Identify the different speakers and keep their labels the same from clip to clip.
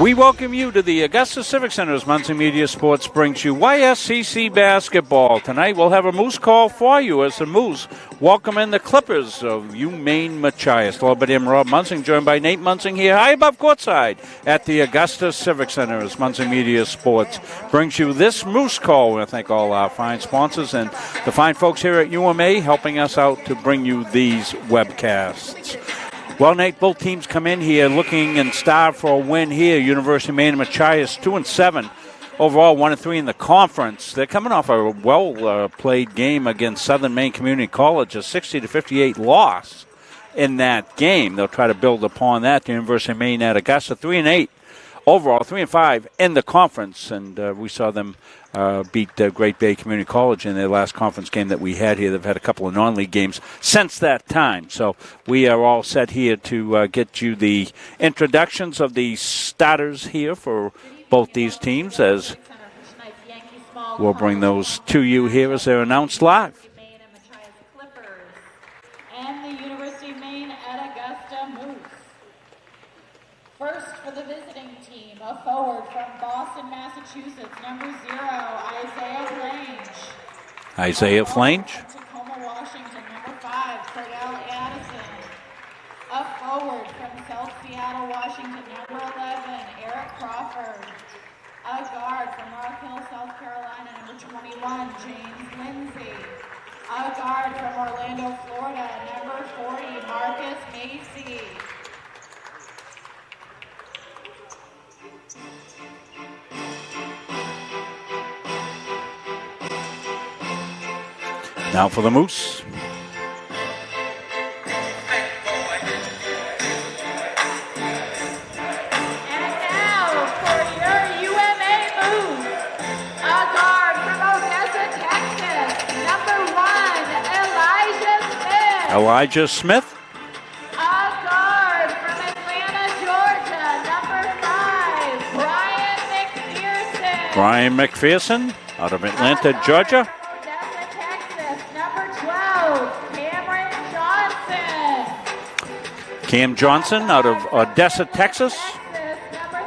Speaker 1: We welcome you to the Augusta Civic Center's Muncie Media Sports brings you YSCC basketball. Tonight we'll have a Moose call for you as the Moose welcome in the Clippers of UMaine Machias. Hello, buddy, I'm Rob Munsing, joined by Nate Munsing here high above courtside at the Augusta Civic Center as Muncie Media Sports brings you this Moose call. We thank all our fine sponsors and the fine folks here at UMA helping us out to bring you these webcasts. Well, Nate, both teams come in here looking and starved for a win here. University of Maine and Machias 2-7 overall, 1-3 in the conference. They're coming off a well-played game against Southern Maine Community College, a 60-58 loss in that game. They'll try to build upon that. The University of Maine at Augusta 3-8 overall, 3-5 in the conference, and we saw them beat Great Bay Community College in their last conference game that we had here. They've had a couple of non-league games since that time. So we are all set here to get you the introductions of the starters here for both these teams, as we'll bring those to you here as they're announced live.
Speaker 2: And the University of Maine at Augusta Moose. First for the visiting team, a forward from Boston, Massachusetts, number 0, Isaiah Flange.
Speaker 1: Isaiah Flange.
Speaker 2: Tacoma, Washington, number 5, Cordell Addison. A forward from South Seattle, Washington, number 11, Eric Crawford. A guard from Rock Hill, South Carolina, number 21, James Lindsay. A guard from Orlando, Florida, number 40, Marcus Macy.
Speaker 1: Now for the Moose.
Speaker 2: And now for your UMA Moose, a guard from Odessa, Texas, number 1, Elijah Smith. A guard from Atlanta, Georgia, number 5,
Speaker 1: Brian McPherson out of Atlanta, Georgia. Cam Johnson out of Odessa, Texas.
Speaker 2: Number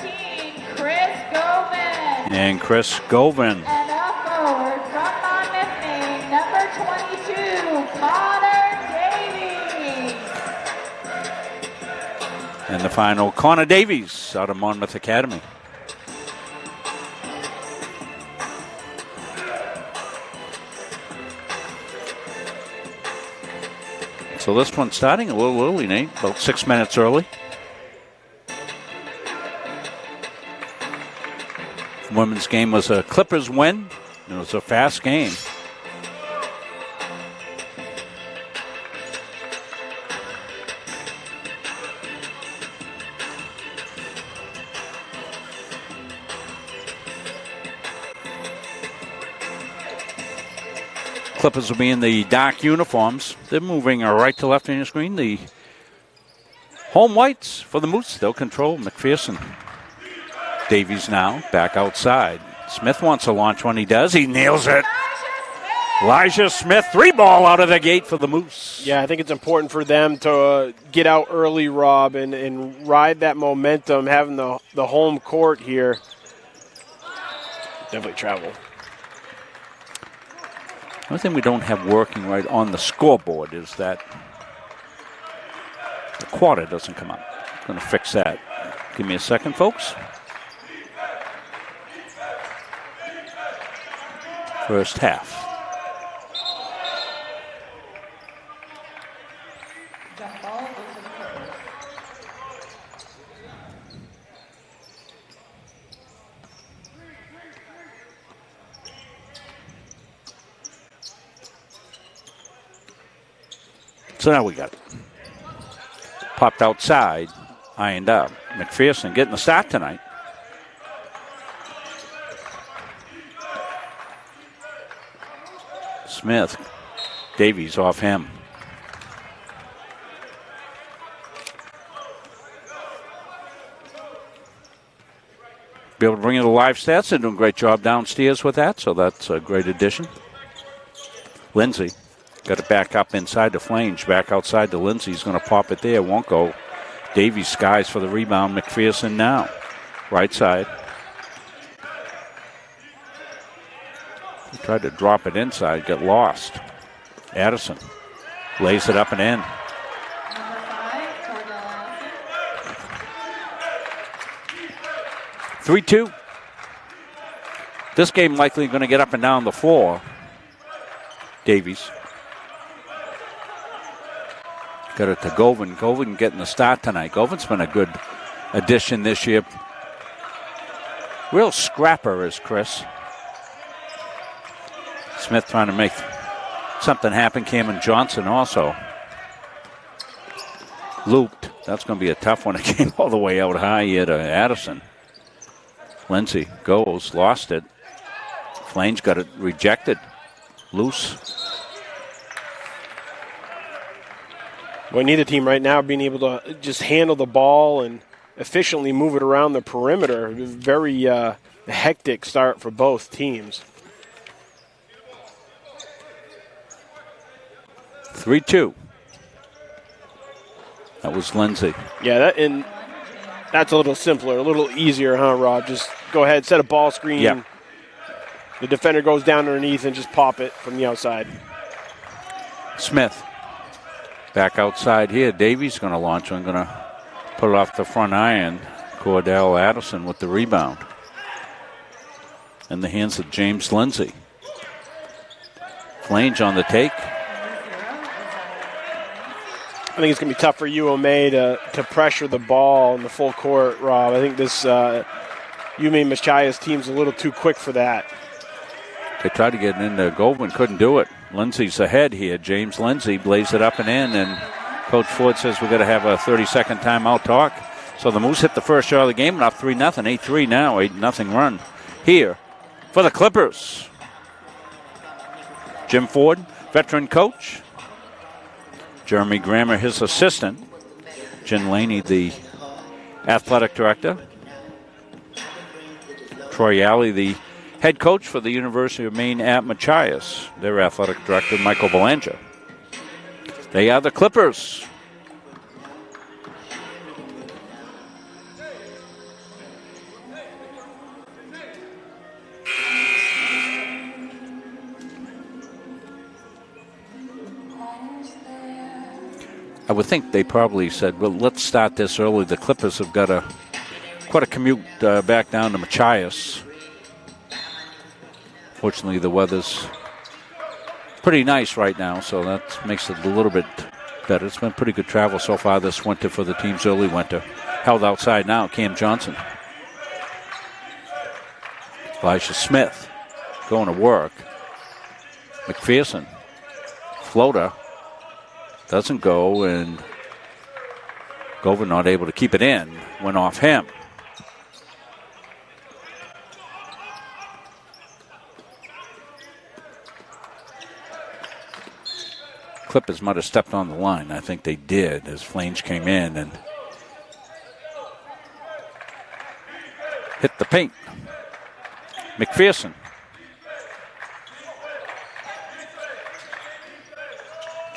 Speaker 2: 13, Chris Govan.
Speaker 1: And Chris Govan.
Speaker 2: And a forward from Monmouth, Maine, number 22, Connor Davies.
Speaker 1: And the final, Connor Davies out of Monmouth Academy. So this one's starting a little early, Nate, about 6 minutes early. Women's game was a Clippers win. It was a fast game. Clippers will be in the dark uniforms. They're moving right to left on your screen. The home whites for the Moose. They'll control McPherson. Davies now back outside. Smith wants to launch when he does. He nails it. Elijah Smith, 3-ball out of the gate for the Moose.
Speaker 3: Yeah, I think it's important for them to get out early, Rob, and ride that momentum, having the home court here. Definitely travel.
Speaker 1: One thing we don't have working right on the scoreboard is that the quarter doesn't come up. I'm going to fix that. Give me a second, folks. First half. So now we got it. Popped outside, ironed up. McPherson getting the start tonight. Smith, Davies off him. Be able to bring in the live stats. They're doing a great job downstairs with that, so that's a great addition. Lindsay got it back up inside the Flange, back outside to Lindsay. He's going to pop it there. Won't go. Davies skies for the rebound. McPherson now. right side. He tried to drop it inside, get lost. Addison lays it up and in.
Speaker 2: Number 5, Cordell Addison.
Speaker 1: 3-2. This game likely going to get up and down the floor. Davies. Got it to Govan. Govan getting the start tonight. Govan's been a good addition this year. Real scrapper is Chris. Smith trying to make something happen. Cameron Johnson also. Looped. That's going to be a tough one. It came all the way out high here to Addison. Lindsay goes, lost it. Flange got it rejected. Loose.
Speaker 3: We need a team right now being able to just handle the ball and efficiently move it around the perimeter. Very hectic start for both teams.
Speaker 1: 3-2. That was Lindsay.
Speaker 3: Yeah, that's a little simpler, a little easier, huh, Rob? Just go ahead, set a ball screen.
Speaker 1: Yep.
Speaker 3: The defender goes down underneath and just pop it from the outside.
Speaker 1: Smith. Back outside here. Davies going to launch. I'm going to put it off the front iron. Cordell Addison with the rebound. In the hands of James Lindsay. Flange on the take.
Speaker 3: I think it's going to be tough for UMA to pressure the ball in the full court, Rob. I think this UMA Machias team's a little too quick for that.
Speaker 1: They tried to get into Goldman, couldn't do it. Lindsay's ahead here. James Lindsay blaze it up and in, and Coach Ford says we've got to have a 30-second timeout talk. So the Moose hit the first shot of the game and up 3-0. 8-3 now, 8-0 run here for the Clippers. Jim Ford, veteran coach. Jeremy Grammer, his assistant. Jen Laney, the athletic director. Troy Alley, the head coach for the University of Maine at Machias. Their athletic director, Michael Belanger. They are the Clippers. I would think they probably said, well, let's start this early. The Clippers have got quite a commute back down to Machias. Fortunately, the weather's pretty nice right now, so that makes it a little bit better. It's been pretty good travel so far this winter for the team's early winter. Held outside now, Cam Johnson. Elijah Smith going to work. McPherson. Floater. Doesn't go, and Govan not able to keep it in. Went off him. Clippers might have stepped on the line. I think they did as Flange came in and hit the paint. McPherson.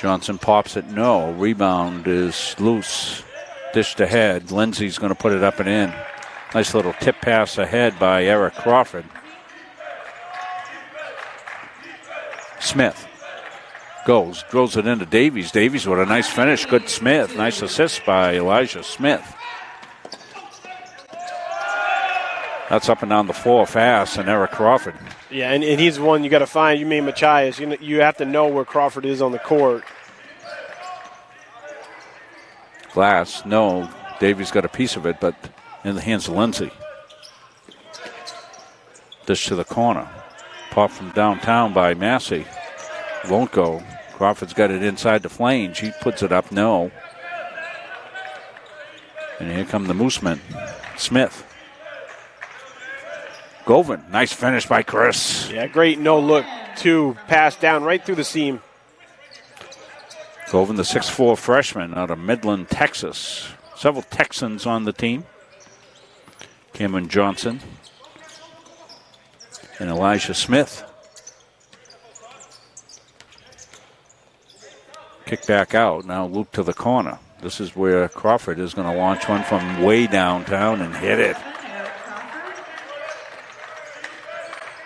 Speaker 1: Johnson pops it, no. Rebound is loose. Dished ahead. Lindsay's going to put it up and in. Nice little tip pass ahead by Eric Crawford. Smith goes, throws it into Davies. Davies with a nice finish. Good Smith. Nice assist by Elijah Smith. That's up and down the floor fast, and Eric Crawford.
Speaker 3: Yeah, and he's the one you got to find. You mean Machias. You have to know where Crawford is on the court.
Speaker 1: Glass, no. Davies got a piece of it, but in the hands of Lindsay. Dish to the corner. Pop from downtown by Massey. Won't go. Crawford's got it inside the Flange. He puts it up, no. And here come the Moosemen. Smith. Govan, nice finish by Chris.
Speaker 3: Yeah, great no-look, too. Pass down right through the seam.
Speaker 1: Govan, the 6'4 freshman out of Midland, Texas. Several Texans on the team. Cameron Johnson and Elijah Smith. Kick back out, now loop to the corner. This is where Crawford is going to launch one from way downtown and hit it.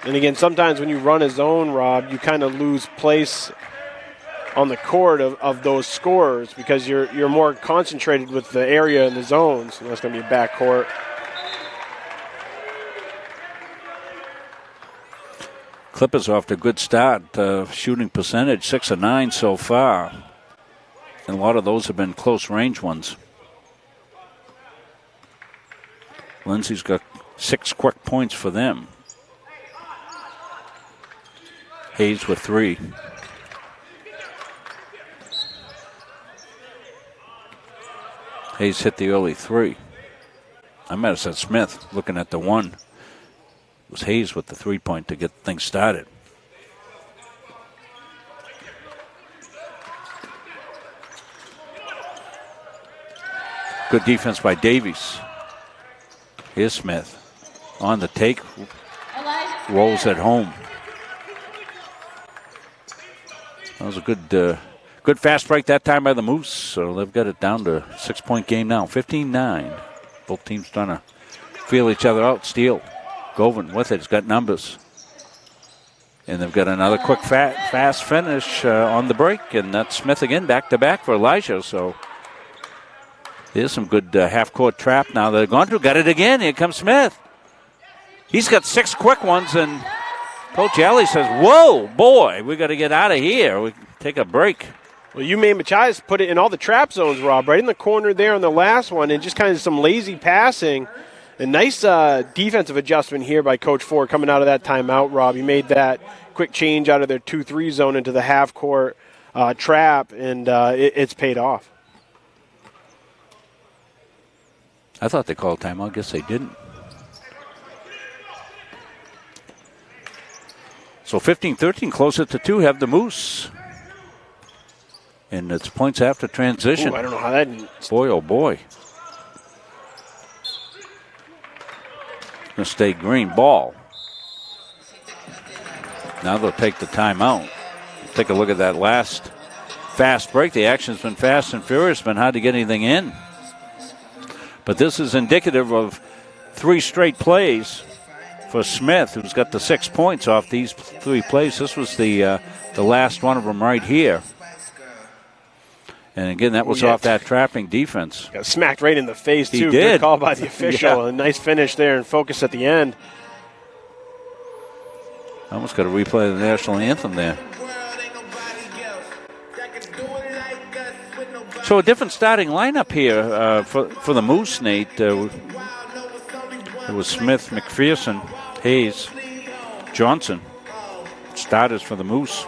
Speaker 3: And again, sometimes when you run a zone, Rob, you kind of lose place on the court of those scorers because you're more concentrated with the area and the zones. And that's going to be a backcourt.
Speaker 1: Clippers off to a good start. Shooting percentage, 6 of 9 so far. And a lot of those have been close range ones. Lindsay's got 6 quick points for them. Hayes with 3. Hayes hit the early 3. I might have said Smith looking at the 1. It was Hayes with the 3-point to get things started. Good defense by Davies. Here's Smith. On the take. Rolls at home. That was a good fast break that time by the Moose. So they've got it down to a 6-point game now. 15-9. Both teams trying to feel each other out. Steele. Govan with it. He's got numbers. And they've got another quick fast finish on the break. And that's Smith again back-to-back for Elijah. So here's some good half-court trap now they're going through. Got it again. Here comes Smith. He's got 6 quick ones. And Coach Alley says, whoa, boy, we got to get out of here. We take a break.
Speaker 3: Well, you made Machias put it in all the trap zones, Rob, right in the corner there on the last one, and just kind of some lazy passing. A nice defensive adjustment here by Coach Ford coming out of that timeout, Rob. He made that quick change out of their 2-3 zone into the half-court trap, and it's paid off.
Speaker 1: I thought they called timeout. I guess they didn't. So 15-13, closer to 2, have the Moose. And it's points after transition.
Speaker 3: Ooh, I don't know how that...
Speaker 1: Boy, oh boy. Going to stay green ball. Now they'll take the timeout. Take a look at that last fast break. The action's been fast and furious. Been hard to get anything in. But this is indicative of 3 straight plays for Smith, who's got the 6 points off these 3 plays. This was the last one of them right here. And again, that was off that trapping defense.
Speaker 3: Got smacked right in the face, too.
Speaker 1: He did.
Speaker 3: Good call by the official.
Speaker 1: Yeah.
Speaker 3: A nice finish there and focus at the end.
Speaker 1: Almost got to replay the national anthem there. So a different starting lineup here for the Moose, Nate. It was Smith, McPherson, Hayes, Johnson. Starters for the Moose.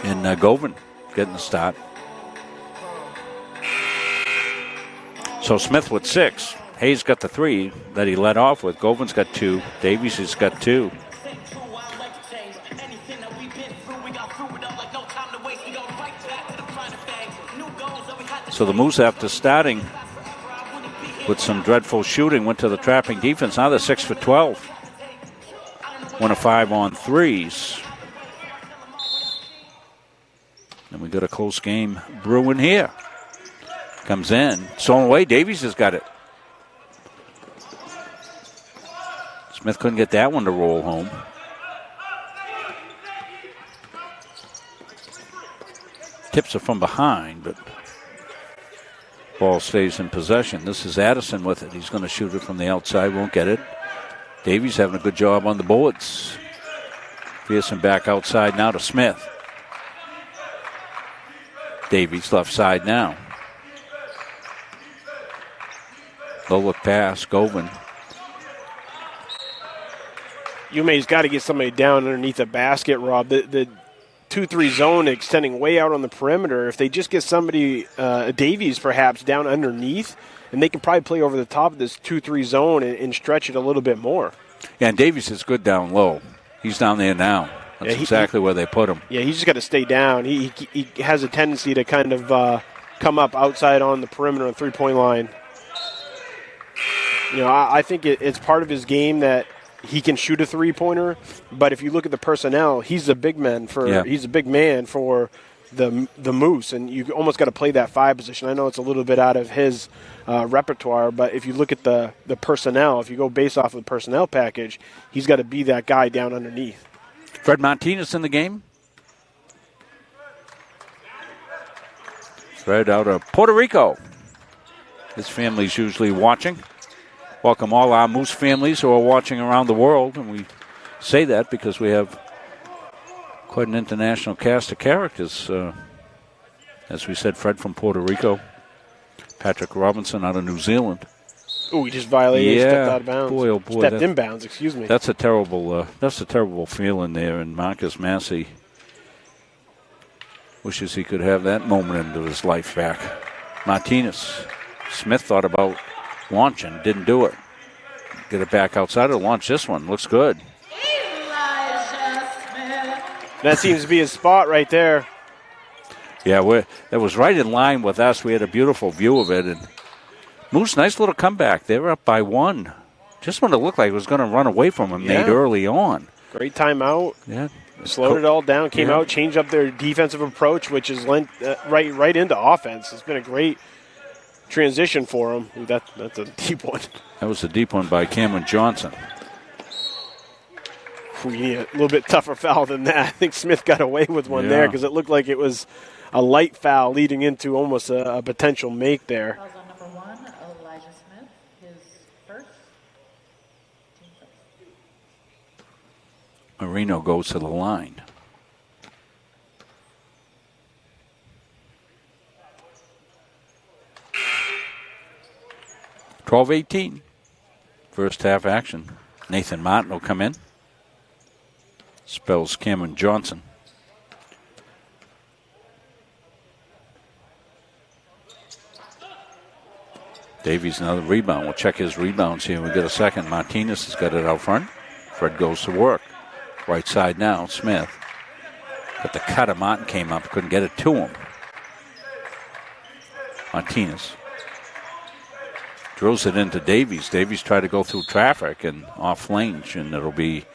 Speaker 1: And Govan getting the start. So Smith with 6. Hayes got the 3 that he led off with. Govan's got 2. Davies has got 2. So the Moose, after starting with some dreadful shooting, went to the trapping defense. Now they're 6 for 12. 1 of 5 on threes. And we got a close game brewing here. Comes in. Stolen away. Davies has got it. Smith couldn't get that one to roll home. Tips are from behind, but ball stays in possession. This is Addison with it. He's going to shoot it from the outside. Won't get it. Davies having a good job on the boards. Pearson back outside now to Smith. Davies left side now. Low look pass, Govan.
Speaker 3: UMA's got to get somebody down underneath the basket, Rob. The 2-3 zone extending way out on the perimeter. If they just get somebody, Davies perhaps, down underneath, and they can probably play over the top of this 2-3 zone and stretch it a little bit more.
Speaker 1: Yeah, and Davies is good down low. He's down there now. That's exactly where they put him.
Speaker 3: Yeah, he's just got to stay down. He has a tendency to kind of come up outside on the perimeter on the 3-point line. You know, I think it's part of his game that he can shoot a 3-pointer, but if you look at the personnel, he's a big man for the Moose, and you almost got to play that 5 position. I know it's a little bit out of his repertoire, but if you look at the personnel, if you go based off of the personnel package, he's got to be that guy down underneath.
Speaker 1: Fred Martinez in the game. Fred out of Puerto Rico. His family's usually watching. Welcome all our Moose families who are watching around the world, and we say that because we have quite an international cast of characters. As we said, Fred from Puerto Rico, Patrick Robinson out of New Zealand.
Speaker 3: Oh, he just violated, stepped out of bounds.
Speaker 1: Boy, oh boy.
Speaker 3: Stepped in bounds, excuse me.
Speaker 1: That's a terrible feeling there, and Marcus Massey wishes he could have that moment into his life back. Martinez. Smith thought about launching, didn't do it. Get it back outside to launch this one. Looks good.
Speaker 3: That seems to be his spot right there.
Speaker 1: Yeah, that was right in line with us. We had a beautiful view of it. And Moose, nice little comeback. They were up by 1. Just when it looked like it was going to run away from him, Nate, early on.
Speaker 3: Great timeout.
Speaker 1: Yeah.
Speaker 3: Slowed it all down, came out, changed up their defensive approach, which is lent right into offense. It's been a great transition for him. That's a deep one.
Speaker 1: That was a deep one by Cameron Johnson.
Speaker 3: We need a little bit tougher foul than that. I think Smith got away with one there because it looked like it was a light foul leading into almost a potential make there.
Speaker 2: Fouls on number 1, Elijah Smith, his first.
Speaker 1: Marino goes to the line. (12-18). First half action. Nathan Martin will come in. Spells Cameron Johnson. Davies another rebound. We'll check his rebounds here. We get a second. Martinez has got it out front. Fred goes to work. Right side now, Smith. But the cutter, Martin came up, couldn't get it to him. Martinez drills it into Davies. Davies tried to go through traffic and off lane, and it'll be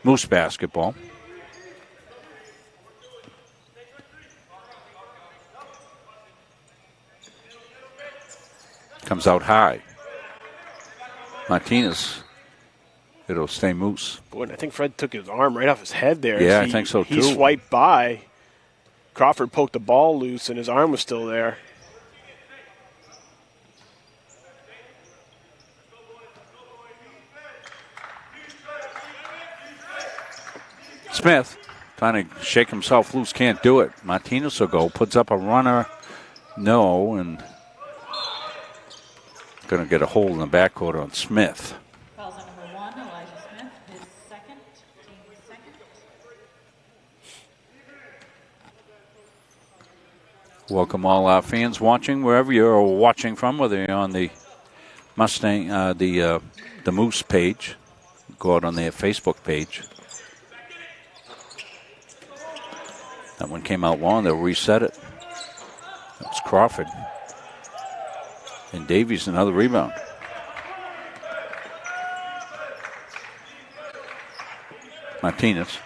Speaker 1: Moose basketball. Comes out high. Martinez. It'll stay Moose.
Speaker 3: Boy, and I think Fred took his arm right off his head there.
Speaker 1: Yeah, I think so too.
Speaker 3: He swiped by. Crawford poked the ball loose, and his arm was still there.
Speaker 1: Smith trying to shake himself loose, can't do it. Martinez will go, puts up a runner, no, and going to get a hold in the backcourt on Smith.
Speaker 2: Fouls on number 1, Elijah Smith, his second, team second.
Speaker 1: Welcome all our fans watching, wherever you're watching from, whether you're on the Mustang, the Moose page, go out on their Facebook page. That one came out long. They'll reset it. That's Crawford. And Davies another rebound. Martinez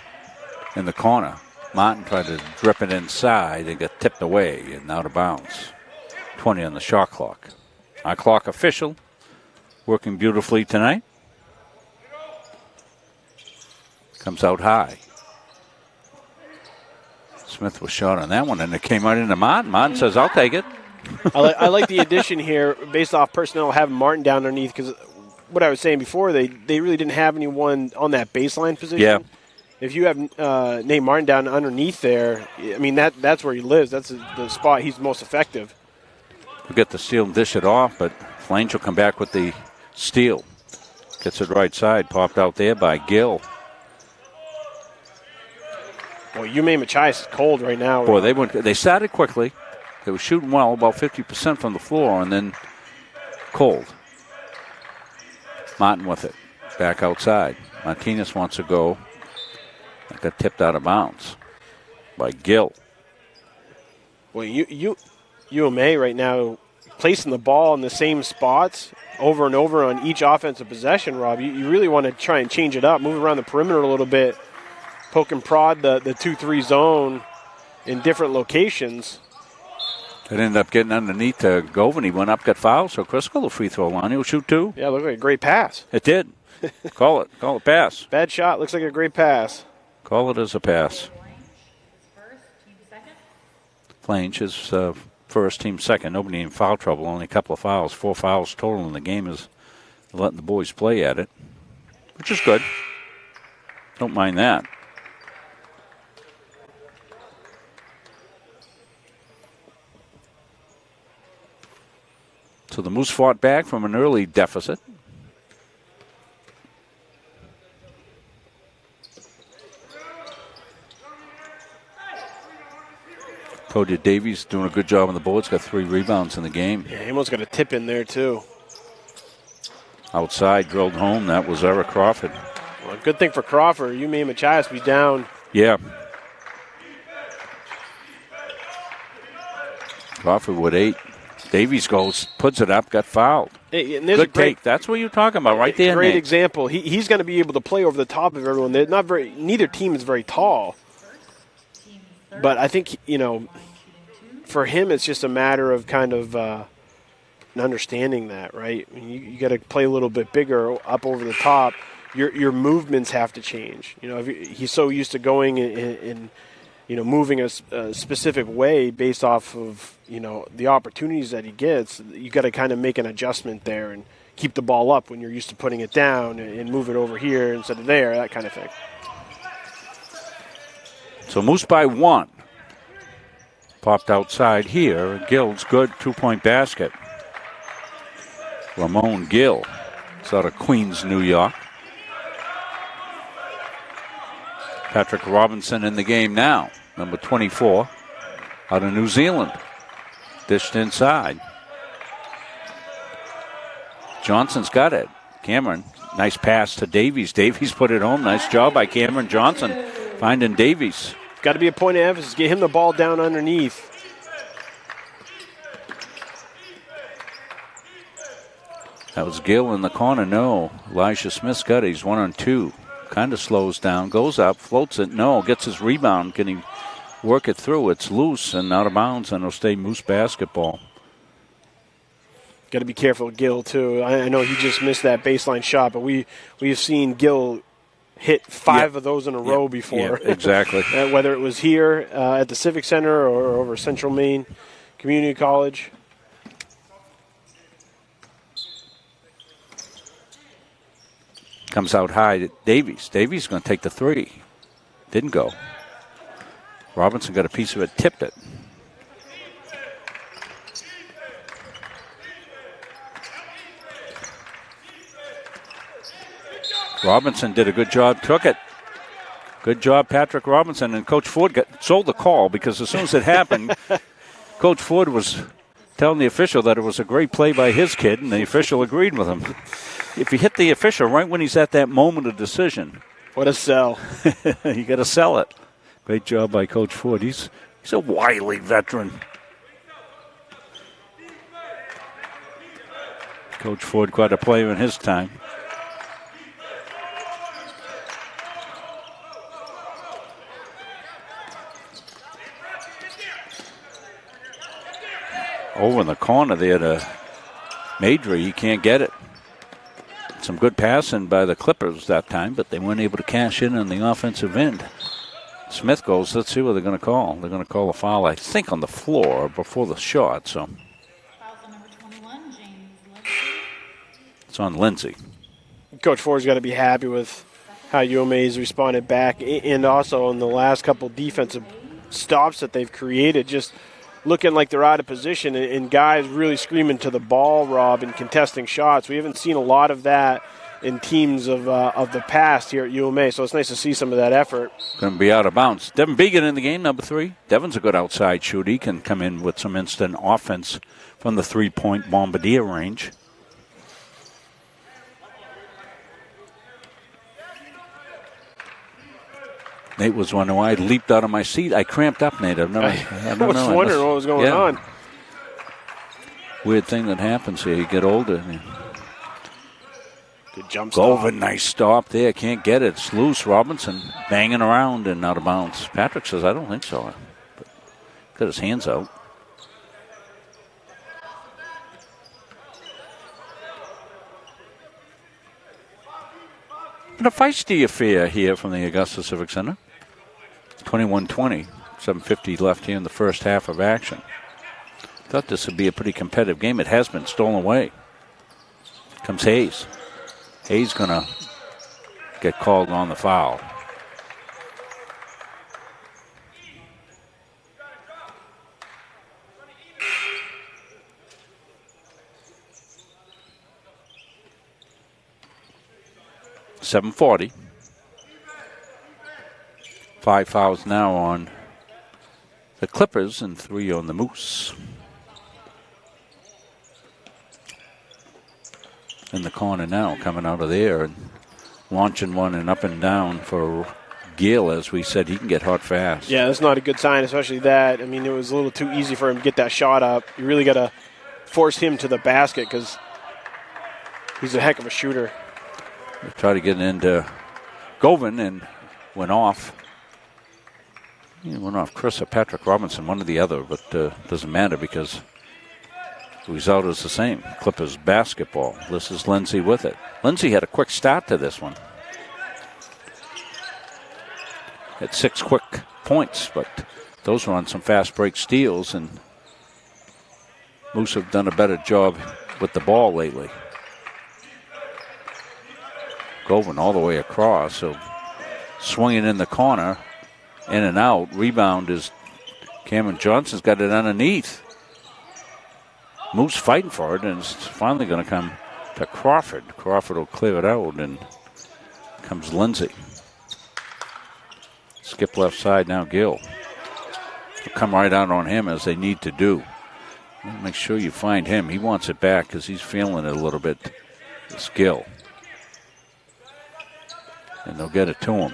Speaker 1: in the corner. Martin tried to drip it inside. It got tipped away and out of bounds. 20 on the shot clock. Our clock official working beautifully tonight. Comes out high. Smith was shot on that one, and it came right into Martin. Martin says, I'll take it.
Speaker 3: I like the addition here based off personnel, having Martin down underneath, because what I was saying before, they really didn't have anyone on that baseline position.
Speaker 1: Yeah.
Speaker 3: If you have Nate Martin down underneath there, I mean, that's where he lives. That's the spot he's most effective.
Speaker 1: We'll get the steal and dish it off, but Flange will come back with the steal. Gets it right side, popped out there by Gill.
Speaker 3: Well, Machias is cold right now.
Speaker 1: Boy, they started quickly. They were shooting well, about 50% from the floor, and then cold. Martin with it. Back outside. Martinez wants to go. That got tipped out of bounds by Gill.
Speaker 3: Well, UMA right now placing the ball in the same spots over and over on each offensive possession, Rob. You really want to try and change it up, move around the perimeter a little bit, poke and prod the 2-3 zone, in different locations.
Speaker 1: It ended up getting underneath Govan. He went up, got fouled, so Crisco, the free throw line. He'll shoot 2.
Speaker 3: Yeah, looked like a great pass.
Speaker 1: It did. Call it pass.
Speaker 3: Bad shot, looks like a great pass.
Speaker 1: Call it as a pass. Flange is first, team second. Nobody in foul trouble, only a couple of fouls. 4 fouls total in the game is letting the boys play at it, which is good. Don't mind that. So the Moose fought back from an early deficit. Told you Davies doing a good job on the boards. Got 3 rebounds in the game.
Speaker 3: Yeah, he almost got a tip in there, too.
Speaker 1: Outside, drilled home. That was Eric Crawford.
Speaker 3: Well, good thing for Crawford. You made Machias be down.
Speaker 1: Yeah. Crawford with 8. Davies goes, puts it up, got fouled.
Speaker 3: Hey, and
Speaker 1: good take. That's what you're talking about right there.
Speaker 3: Great
Speaker 1: Nate.
Speaker 3: example. He's going to be able to play over the top of everyone. They're not very. Neither team is very tall. But I think, for him, it's just a matter of kind of understanding that, right? I mean, you got to play a little bit bigger up over the top. Your movements have to change. He's so used to going in moving a specific way based off of, the opportunities that he gets. You got to kind of make an adjustment there and keep the ball up when you're used to putting it down and move it over here instead of there, that kind of thing.
Speaker 1: So Moose by 1. Popped outside here. Gill's good 2-point basket. Ramon Gill. It's out of Queens, New York. Patrick Robinson in the game now. Number 24 out of New Zealand. Dished inside. Johnson's got it. Cameron, nice pass to Davies. Davies put it home. Nice job by Cameron Johnson finding Davies.
Speaker 3: Got to be a point of emphasis. Get him the ball down underneath.
Speaker 1: That was Gill in the corner. No. Elijah Smith's got it. He's 1 on 2. Kind of slows down. Goes up. Floats it. No. Gets his rebound. Can he work it through? It's loose and out of bounds, and it'll stay Moose basketball.
Speaker 3: Got to be careful with Gill, too. I know he just missed that baseline shot, but we've seen Gill hit 5 of those in a row before.
Speaker 1: Yeah, exactly.
Speaker 3: Whether it was here at the Civic Center or over Central Maine Community College.
Speaker 1: Comes out high to Davies. Davies going to take the 3. Didn't go. Robinson got a piece of it, tipped it. Robinson did a good job, took it. Good job, Patrick Robinson. And Coach Ford sold the call because as soon as it happened, Coach Ford was telling the official that it was a great play by his kid, and the official agreed with him. If you hit the official right when he's at that moment of decision.
Speaker 3: What a sell.
Speaker 1: You got to sell it. Great job by Coach Ford. He's a wily veteran. Coach Ford quite a player in his time. Over in the corner there to Madry. He can't get it. Some good passing by the Clippers that time, but they weren't able to cash in on the offensive end. Smith goes. Let's see what they're going to call. They're going to call a foul, I think, on the floor before the shot. So
Speaker 2: Number 21, James Lindsay.
Speaker 1: it's on Lindsay.
Speaker 3: Coach Ford's got to be happy with how UMA's responded back, and also in the last couple defensive stops that they've created, just looking like they're out of position and guys really screaming to the ball, Rob, and contesting shots. We haven't seen a lot of that in teams of the past here at UMA, so it's nice to see some of that effort.
Speaker 1: Going to be out of bounds. Devin Began in the game, number 3. Devin's a good outside shooter. He can come in with some instant offense from the 3-point bombardier range. Nate was wondering why I leaped out of my seat. I cramped up, Nate. I don't
Speaker 3: was
Speaker 1: know.
Speaker 3: wondering what was going on.
Speaker 1: Weird thing that happens here. You get older.
Speaker 3: Good jump stop.
Speaker 1: Govan, nice stop there. Can't get it. It's loose. Robinson banging around and out of bounds. Patrick says, I don't think so. But Got his hands out. And a feisty affair here from the Augusta Civic Center. 21-20, 7:50 left here in the first half of action. Thought this would be a pretty competitive game. It has been stolen away. Comes Hayes. Hayes going to get called on the foul. .740. 5 fouls now on the Clippers and 3 on the Moose. In the corner now, coming out of there and launching one and up and down for Gill. As we said, he can get hot fast.
Speaker 3: Yeah, that's not a good sign, especially that. I mean, it was a little too easy for him to get that shot up. You really got to force him to the basket because he's a heck of a shooter.
Speaker 1: They tried to get into Govan and went off. He went off Chris or Patrick Robinson, one or the other, but doesn't matter because the result is the same. Clippers basketball. This is Lindsay with it. Lindsay had a quick start to this one. Had 6 quick points, but those were on some fast break steals, and Moose have done a better job with the ball lately. Govan all the way across, so swinging in the corner, in and out. Rebound is Cameron Johnson's got it underneath. Moose fighting for it, and it's finally going to come to Crawford. Crawford will clear it out, and comes Lindsay. Skip left side now, Gill. They'll come right out on him as they need to do. Make sure you find him. He wants it back because he's feeling it a little bit. It's Gill. And they'll get it to him.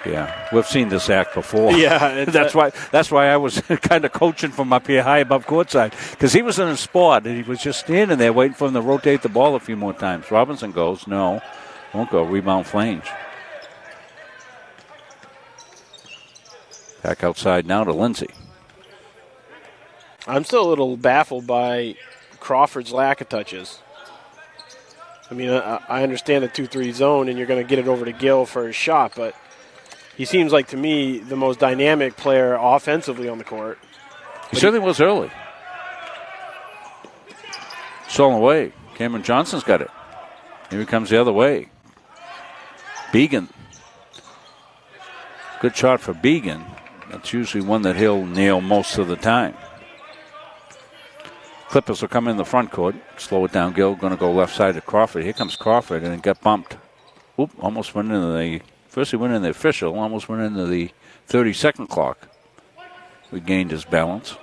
Speaker 1: Yeah, we've seen this act before.
Speaker 3: Yeah,
Speaker 1: that's why I was kind of coaching from up here high above courtside, because he was in a spot and he was just standing there waiting for him to rotate the ball a few more times. Robinson goes, no, won't go. Rebound Flange. Back outside now to Lindsay.
Speaker 3: I'm still a little baffled by Crawford's lack of touches. I mean, I understand the 2-3 zone, and you're going to get it over to Gill for his shot, but he seems like, to me, the most dynamic player offensively on the court.
Speaker 1: He certainly was early. Stolen away. Cameron Johnson's got it. Here he comes the other way. Began. Good shot for Began. That's usually one that he'll nail most of the time. Clippers will come in the front court. Slow it down. Gill going to go left side to Crawford. Here comes Crawford, and it got bumped. Oop, almost went into the... First he went in the official, almost went into the 30-second clock. Regained his balance.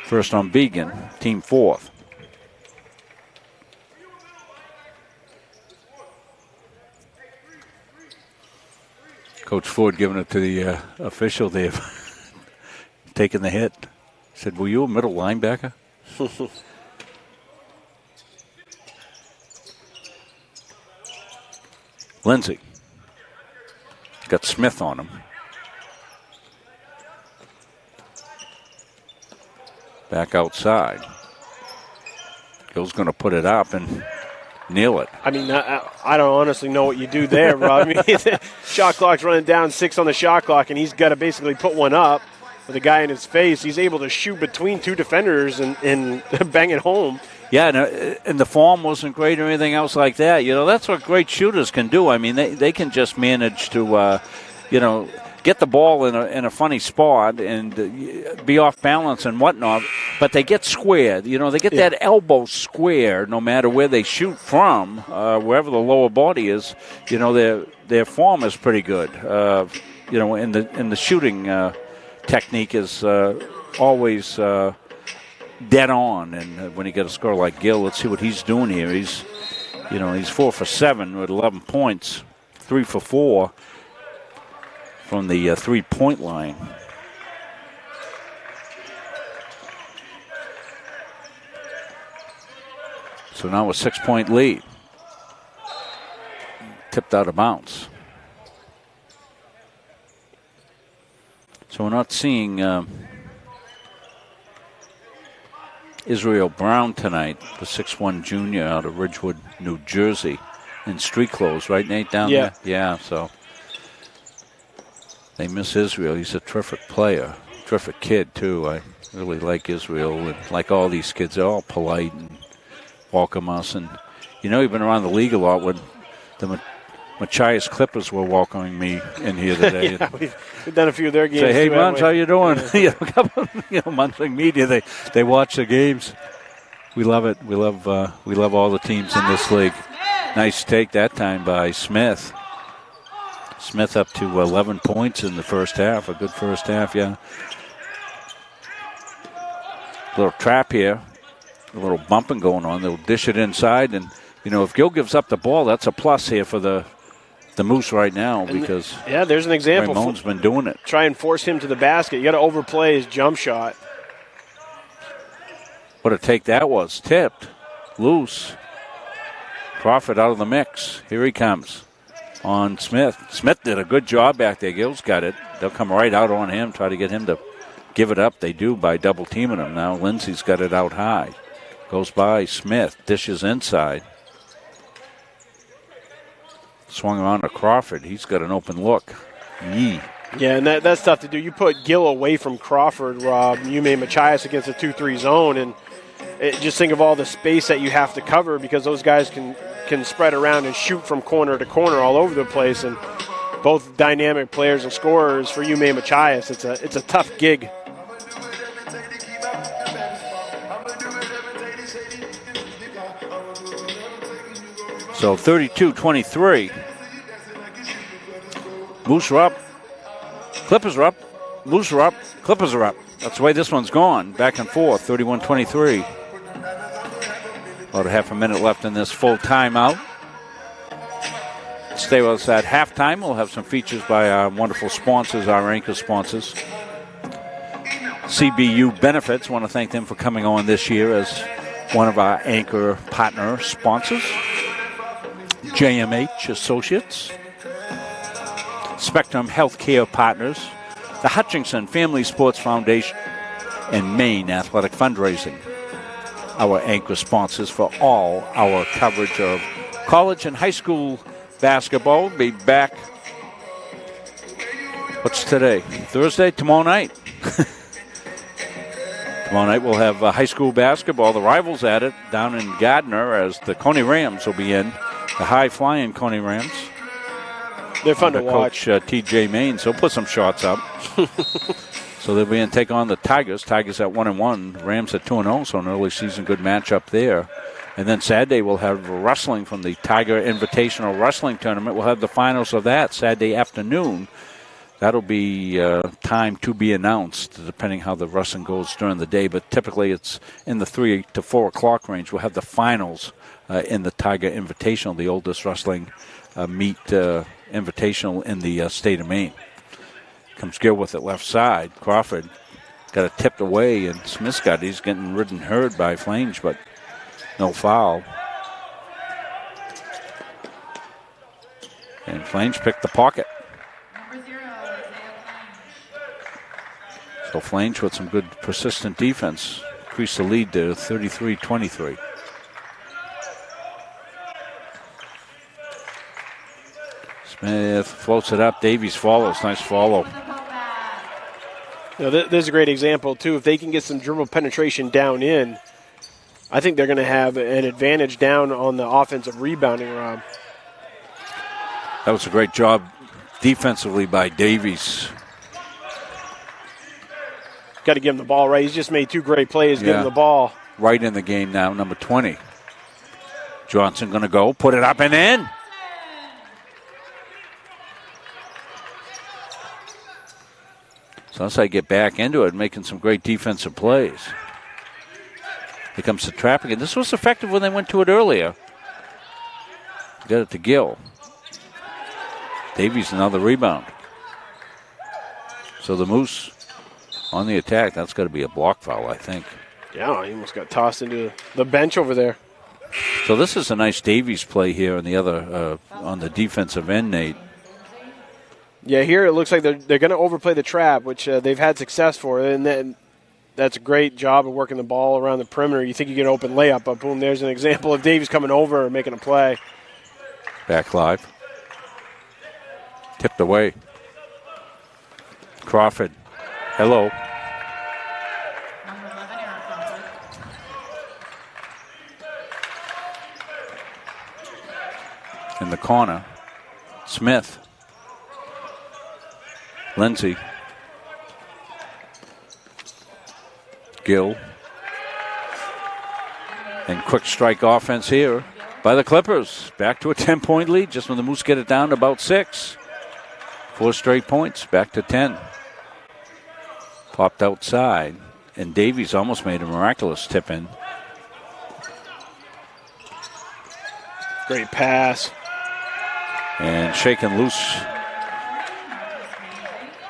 Speaker 1: First on Began, team 4th. Coach Ford giving it to the official. They've taken the hit. Said, were you a middle linebacker? Lindsay. Got Smith on him. Back outside. Gill's going to put it up and nail it.
Speaker 3: I mean, I don't honestly know what you do there, Rob. I mean, shot clock's running down, 6 on the shot clock, and he's got to basically put one up with a guy in his face. He's able to shoot between 2 defenders and bang it home.
Speaker 1: Yeah, and the form wasn't great or anything else like that. You know, that's what great shooters can do. I mean, they can just manage to, get the ball in a funny spot and be off balance and whatnot, but they get squared. You know, they get that elbow square no matter where they shoot from, wherever the lower body is. You know, their form is pretty good. In the shooting technique is always dead on. And when you get a score like Gill, let's see what he's doing here. He's 4 for 7 with 11 points, 3 for 4. From the 3-point line. So now a 6-point lead. Tipped out of bounds. So we're not seeing Israel Brown tonight, the 6'1 junior out of Ridgewood, New Jersey, in street clothes, right, Nate, down there? Yeah, so they miss Israel. He's a terrific player, terrific kid, too. I really like Israel, and like all these kids, they're all polite and welcome us. And, you know, you've been around the league a lot when the Machias Clippers were welcoming me in here today.
Speaker 3: Yeah, we've done a few of their games.
Speaker 1: Say, hey,
Speaker 3: too,
Speaker 1: Mons, how you doing? A couple of Munchling media, they watch the games. We love it. We love all the teams in this league. Nice take that time by Smith. Smith up to 11 points in the first half. A good first half, yeah. Little trap here. A little bumping going on. They'll dish it inside. And, you know, if Gill gives up the ball, that's a plus here for the Moose right now because
Speaker 3: there's an example.
Speaker 1: Ramon's been doing it.
Speaker 3: Try and force him to the basket. You got to overplay his jump shot.
Speaker 1: What a take that was. Tipped. Loose. Crawford out of the mix. Here he comes on Smith. Smith did a good job back there. Gill's got it. They'll come right out on him, try to get him to give it up. They do by double teaming him now. Lindsey's got it out high. Goes by Smith. Dishes inside. Swung around to Crawford. He's got an open look. Yee.
Speaker 3: Yeah, and that's tough to do. You put Gill away from Crawford, Rob. You made Machias against a 2-3 zone, and just think of all the space that you have to cover because those guys can spread around and shoot from corner to corner all over the place. And both dynamic players and scorers for May Machias. It's a tough gig.
Speaker 1: So 32-23. Moose are up. Clippers are up. Moose are up. Clippers are up. That's the way this one's gone. Back and forth. 31-23. About a half a minute left in this full timeout. Stay with us at halftime. We'll have some features by our wonderful sponsors, our anchor sponsors. CBU Benefits. Want to thank them for coming on this year as one of our anchor partner sponsors. JMH Associates, Spectrum Healthcare Partners, the Hutchinson Family Sports Foundation, and Maine Athletic Fundraising. Our anchor sponsors for all our coverage of college and high school basketball. We'll be back. What's today? Thursday? Tomorrow night. Tomorrow night we'll have high school basketball. The Rivals at it down in Gardner as the Coney Rams will be in. The high-flying Coney Rams.
Speaker 3: They're fun to watch.
Speaker 1: Coach T.J. Maines, he'll put some shots up. So they'll be in take on the Tigers. Tigers at 1-1. Rams at 2-0, so an early season good matchup there. And then Saturday we'll have wrestling from the Tiger Invitational Wrestling Tournament. We'll have the finals of that Saturday afternoon. That'll be time to be announced, depending how the wrestling goes during the day. But typically it's in the 3 to 4 o'clock range. We'll have the finals in the Tiger Invitational, the oldest wrestling meet invitational in the state of Maine. Comes Gill with it left side. Crawford got it tipped away, and Smith's got it. He's getting ridden hard by Flange, but no foul. And Flange picked the pocket. So Flange with some good persistent defense. Increased the lead to 33-23. Smith floats it up. Davies follows. Nice follow.
Speaker 3: There's a great example, too. If they can get some dribble penetration down in, I think they're going to have an advantage down on the offensive rebounding, Rob.
Speaker 1: That was a great job defensively by Davies.
Speaker 3: Got to give him the ball right. He's just made two great plays. Give him the ball.
Speaker 1: Right in the game now, number 20. Johnson going to go, put it up and in. So once I get back into it, making some great defensive plays. Here comes the trap again. This was effective when they went to it earlier. Got it to Gill. Davies another rebound. So the Moose on the attack. That's got to be a block foul, I think.
Speaker 3: Yeah, he almost got tossed into the bench over there.
Speaker 1: So this is a nice Davies play here on the other on the defensive end, Nate.
Speaker 3: Yeah, here it looks like they're going to overplay the trap, which they've had success for, and then that's a great job of working the ball around the perimeter. You think you get an open layup, but boom, there's an example of Davies coming over and making a play.
Speaker 1: Back live. Tipped away. Crawford. Hello. In the corner, Smith. Lindsay. Gill. And quick strike offense here by the Clippers. Back to a 10-point lead just when the Moose get it down to about 6. 4 straight points, back to 10. Popped outside, and Davies almost made a miraculous tip in.
Speaker 3: Great pass.
Speaker 1: And shaken loose.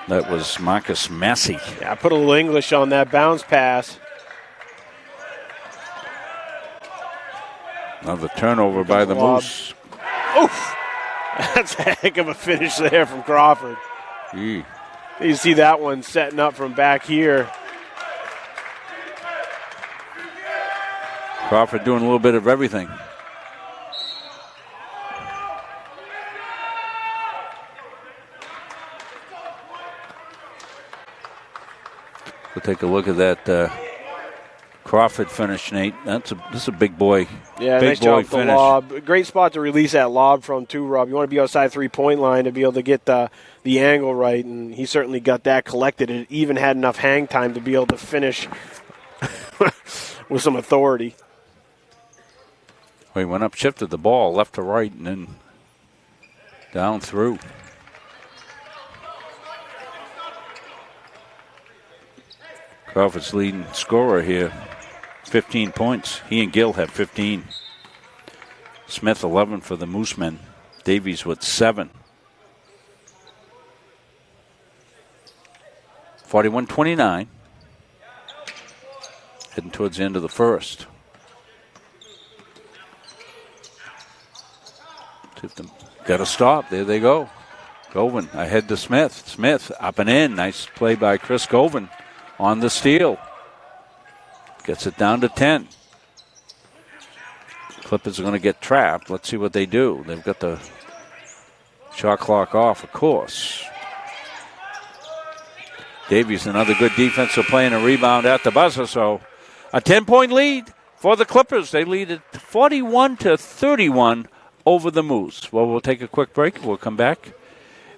Speaker 1: That was Marcus Massey.
Speaker 3: Yeah, I put a little English on that bounce pass.
Speaker 1: Another turnover by the Moose.
Speaker 3: Oof! That's a heck of a finish there from Crawford.
Speaker 1: Gee.
Speaker 3: You see that one setting up from back here.
Speaker 1: Crawford doing a little bit of everything. We'll take a look at that Crawford finish, Nate. This is a big boy.
Speaker 3: Yeah,
Speaker 1: big
Speaker 3: nice
Speaker 1: boy
Speaker 3: job with
Speaker 1: finish.
Speaker 3: the lob. Great spot to release that lob from, too, Rob. You want to be outside 3-point line to be able to get the angle right, and he certainly got that collected. It even had enough hang time to be able to finish with some authority.
Speaker 1: Well, he went up, shifted the ball left to right, and then down through. Crawford's leading scorer here, 15 points. He and Gill have 15. Smith 11 for the Moosemen. Davies with 7. 41-29. Heading towards the end of the first. Got to stop. There they go. Govan ahead to Smith. Smith up and in. Nice play by Chris Govan on the steal. Gets it down to 10. Clippers are going to get trapped. Let's see what they do. They've got the shot clock off, of course. Davies, another good defensive play and a rebound at the buzzer. So a 10-point lead for the Clippers. They lead it 41-31 over the Moose. Well, we'll take a quick break. We'll come back.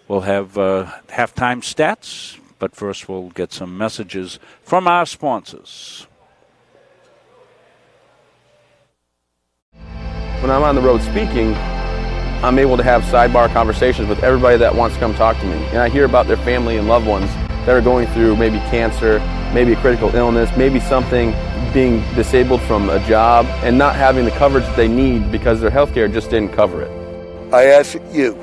Speaker 1: We'll have halftime stats. But first, we'll get some messages from our sponsors.
Speaker 4: When I'm on the road speaking, I'm able to have sidebar conversations with everybody that wants to come talk to me. And I hear about their family and loved ones that are going through maybe cancer, maybe a critical illness, maybe something, being disabled from a job and not having the coverage that they need because their health care just didn't cover it.
Speaker 5: I ask that you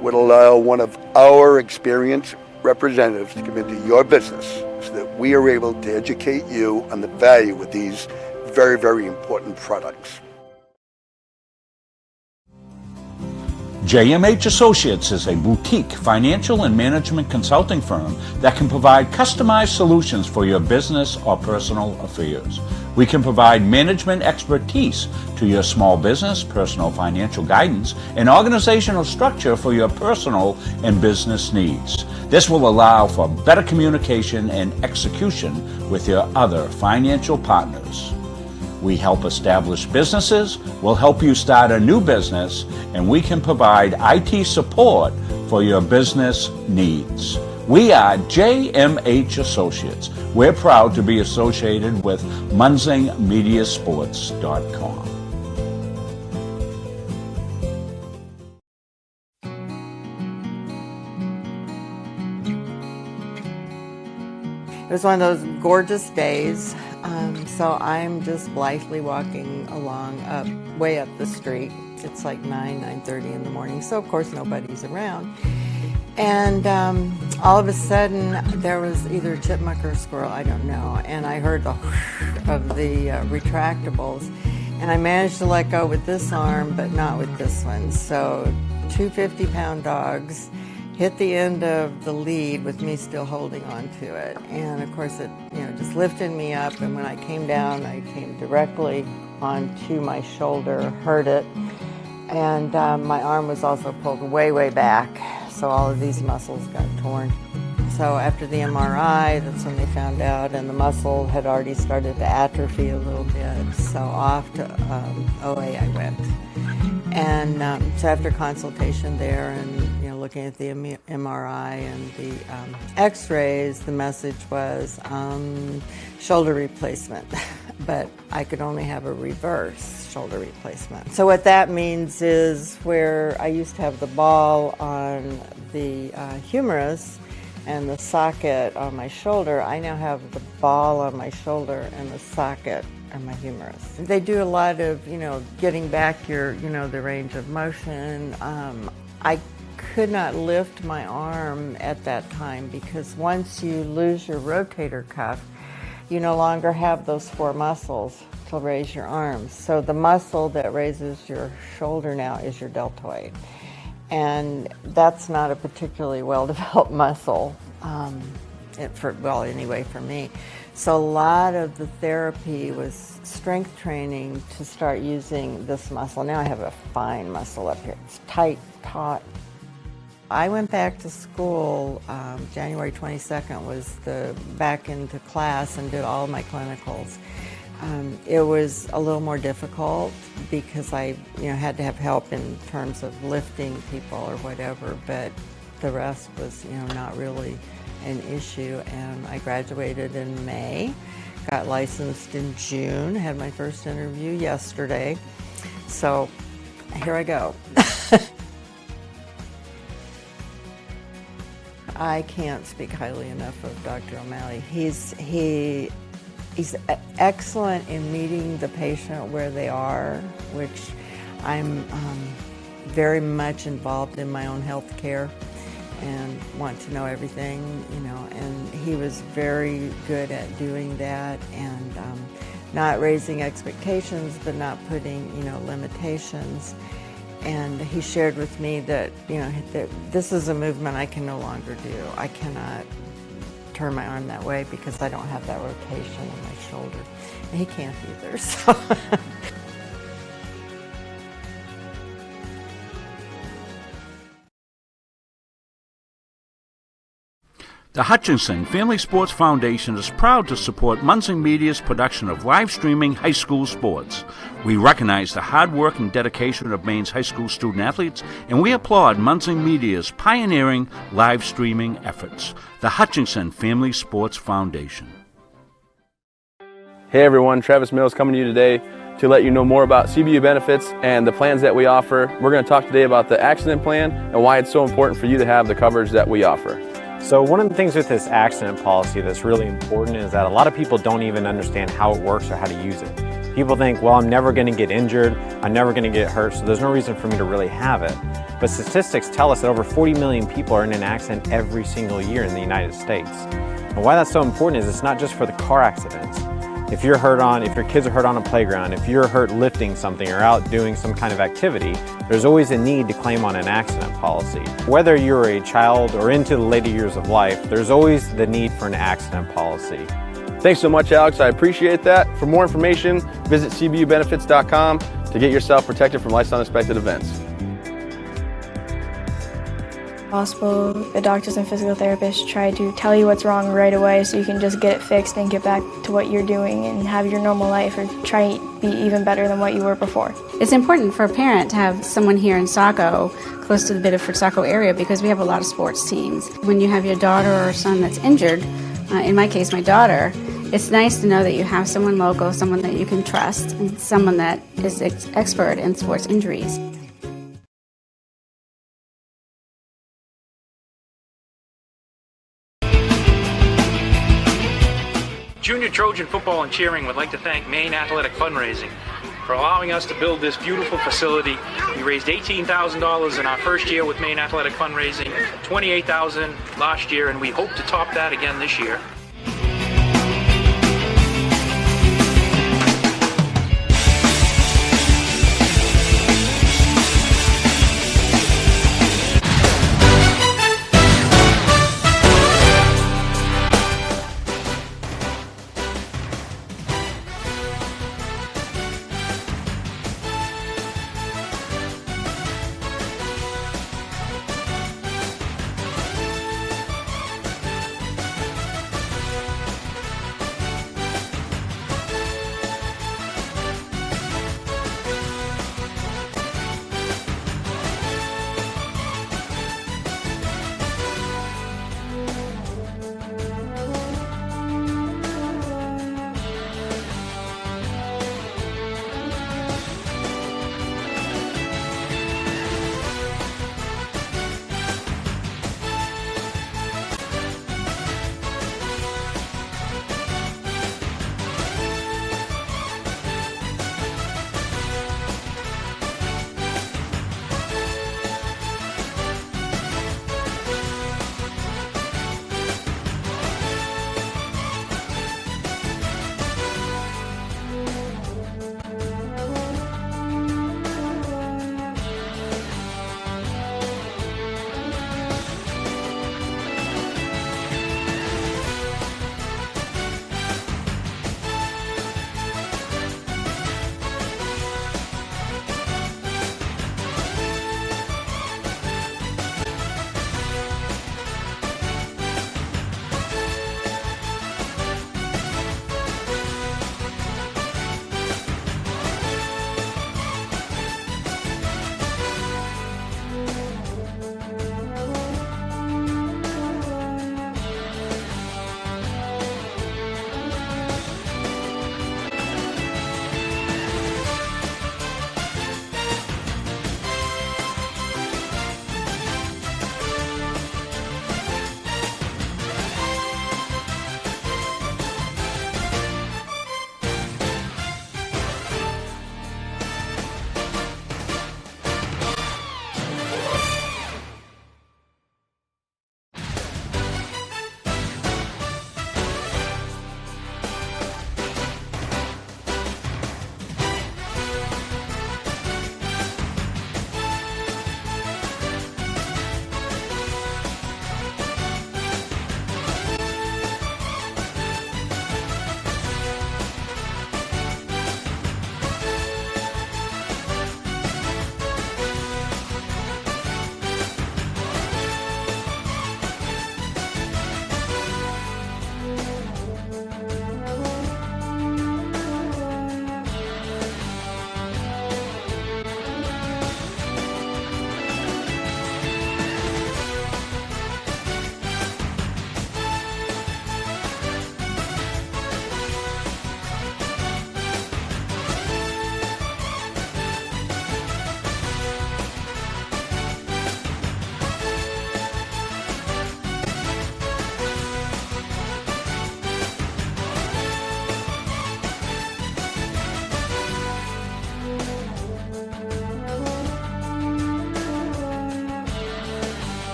Speaker 5: would allow one of our experienced representatives to come into your business so that we are able to educate you on the value of these very, very important products.
Speaker 6: JMH Associates is a boutique financial and management consulting firm that can provide customized solutions for your business or personal affairs. We can provide management expertise to your small business, personal financial guidance, and organizational structure for your personal and business needs. This will allow for better communication and execution with your other financial partners. We help establish businesses, we'll help you start a new business, and we can provide IT support for your business needs. We are JMH Associates. We're proud to be associated with MunsingMediaSports.com.
Speaker 7: It was one of those gorgeous days. So I'm just blithely walking along way up the street. It's like 9:30 in the morning, so of course nobody's around. And all of a sudden there was either a chipmunk or a squirrel, I don't know, and I heard the whoosh of the retractables, and I managed to let go with this arm but not with this one. So two 50-pound dogs hit the end of the lead with me still holding on to it. And of course it, just lifted me up, and when I came down, I came directly onto my shoulder, hurt it. And my arm was also pulled way, way back, so all of these muscles got torn. So after the MRI, that's when they found out, and the muscle had already started to atrophy a little bit. So off to OA I went. And so after consultation there and looking at the MRI and the X-rays, the message was shoulder replacement, but I could only have a reverse shoulder replacement. So what that means is where I used to have the ball on the humerus and the socket on my shoulder, I now have the ball on my shoulder and the socket on my humerus. They do a lot of, getting back your, the range of motion. I could not lift my arm at that time because once you lose your rotator cuff, you no longer have those 4 muscles to raise your arms. So the muscle that raises your shoulder now is your deltoid. And that's not a particularly well-developed muscle, anyway for me. So a lot of the therapy was strength training to start using this muscle. Now I have a fine muscle up here. It's tight, taut. I went back to school, January 22nd was back into class and did all my clinicals. It was a little more difficult because I had to have help in terms of lifting people or whatever, but the rest was not really an issue. And I graduated in May, got licensed in June, had my first interview yesterday. So here I go. I can't speak highly enough of Dr. O'Malley. He's excellent in meeting the patient where they are, which I'm very much involved in my own health care and want to know everything, and he was very good at doing that and not raising expectations but not putting, limitations. And he shared with me that, that this is a movement I can no longer do. I cannot turn my arm that way because I don't have that rotation in my shoulder. And he can't either, so.
Speaker 6: The Hutchinson Family Sports Foundation is proud to support Munson Media's production of live streaming high school sports. We recognize the hard work and dedication of Maine's high school student athletes, and we applaud Munson Media's pioneering live streaming efforts. The Hutchinson Family Sports Foundation.
Speaker 4: Hey everyone, Travis Mills coming to you today to let you know more about CBU benefits and the plans that we offer. We're going to talk today about the accident plan and why it's so important for you to have the coverage that we offer.
Speaker 8: So one of the things with this accident policy that's really important is that a lot of people don't even understand how it works or how to use it. People think, well, I'm never going to get injured, I'm never going to get hurt, so there's no reason for me to really have it. But statistics tell us that over 40 million people are in an accident every single year in the United States. And why that's so important is it's not just for the car accidents. If your kids are hurt on a playground, if you're hurt lifting something or out doing some kind of activity, there's always a need to claim on an accident policy. Whether you're a child or into the later years of life, there's always the need for an accident policy.
Speaker 4: Thanks so much, Alex. I appreciate that. For more information, visit cbubenefits.com to get yourself protected from life's unexpected events.
Speaker 9: Possible, the doctors and physical therapists try to tell you what's wrong right away so you can just get it fixed and get back to what you're doing and have your normal life or try to be even better than what you were before.
Speaker 10: It's important for a parent to have someone here in Saco, close to the Biddeford-Saco area, because we have a lot of sports teams. When you have your daughter or son that's injured, in my case my daughter, it's nice to know that you have someone local, someone that you can trust, and someone that is expert in sports injuries.
Speaker 11: Junior Trojan Football and Cheering would like to thank Maine Athletic Fundraising for allowing us to build this beautiful facility. We raised $18,000 in our first year with Maine Athletic Fundraising, $28,000 last year, and we hope to top that again this year.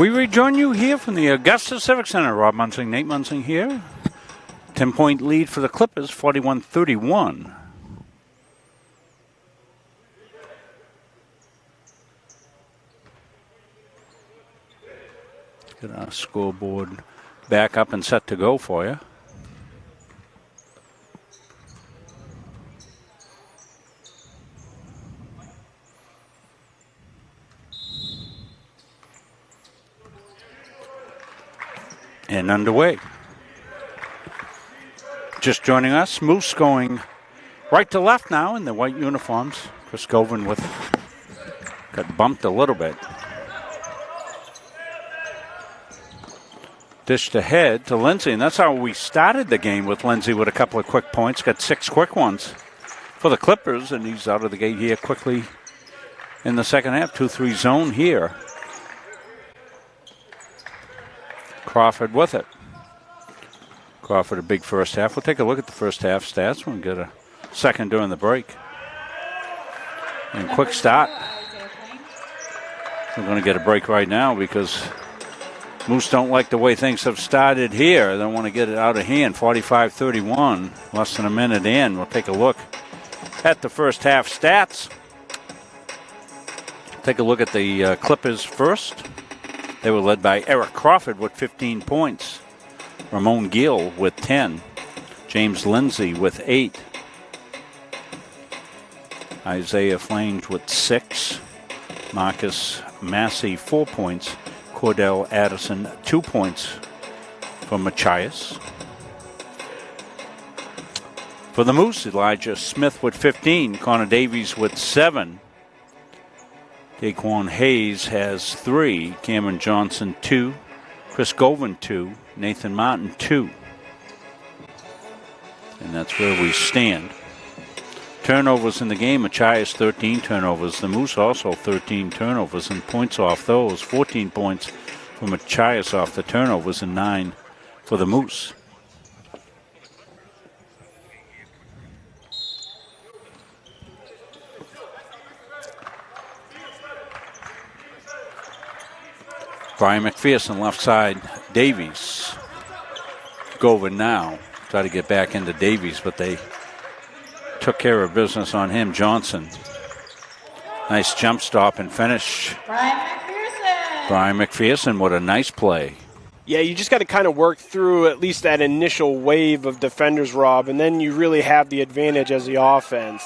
Speaker 1: We rejoin you here from the Augusta Civic Center. Rob Munsing, Nate Munsing here. 10-point lead for the Clippers, 41-31. Get our scoreboard back up and set to go for you. And underway. Just joining us, Moose going right to left now in the white uniforms. Chris Govan got bumped a little bit. Dished ahead to Lindsay, and that's how we started the game, with Lindsay with a couple of quick points. Got 6 quick ones for the Clippers, and he's out of the gate here quickly in the second half. 2-3 zone here. Crawford with it. Crawford a big first half. We'll take a look at the first half stats. We'll get a second during the break. And quick start. We're going to get a break right now because Moose don't like the way things have started here. They want to get it out of hand. 45-31, less than a minute in. We'll take a look at the first half stats. Take a look at the Clippers first. They were led by Eric Crawford with 15 points. Ramon Gill with 10. James Lindsay with 8. Isaiah Flange with 6. Marcus Massey 4 points. Cordell Addison 2 points for Machias. For the Moose, Elijah Smith with 15. Connor Davies with 7. Daquan Hayes has 3. Cameron Johnson 2. Chris Govan 2. Nathan Martin 2. And that's where we stand. Turnovers in the game. Machias 13 turnovers. The Moose also 13 turnovers and points off those. 14 points for Machias off the turnovers and 9 for the Moose. Brian McPherson left side. Davies. Govan now. Try to get back into Davies, but they took care of business on him. Johnson. Nice jump stop and finish. Brian McPherson, what a nice play.
Speaker 3: Yeah, you just got to kind of work through at least that initial wave of defenders, Rob, and then you really have the advantage as the offense.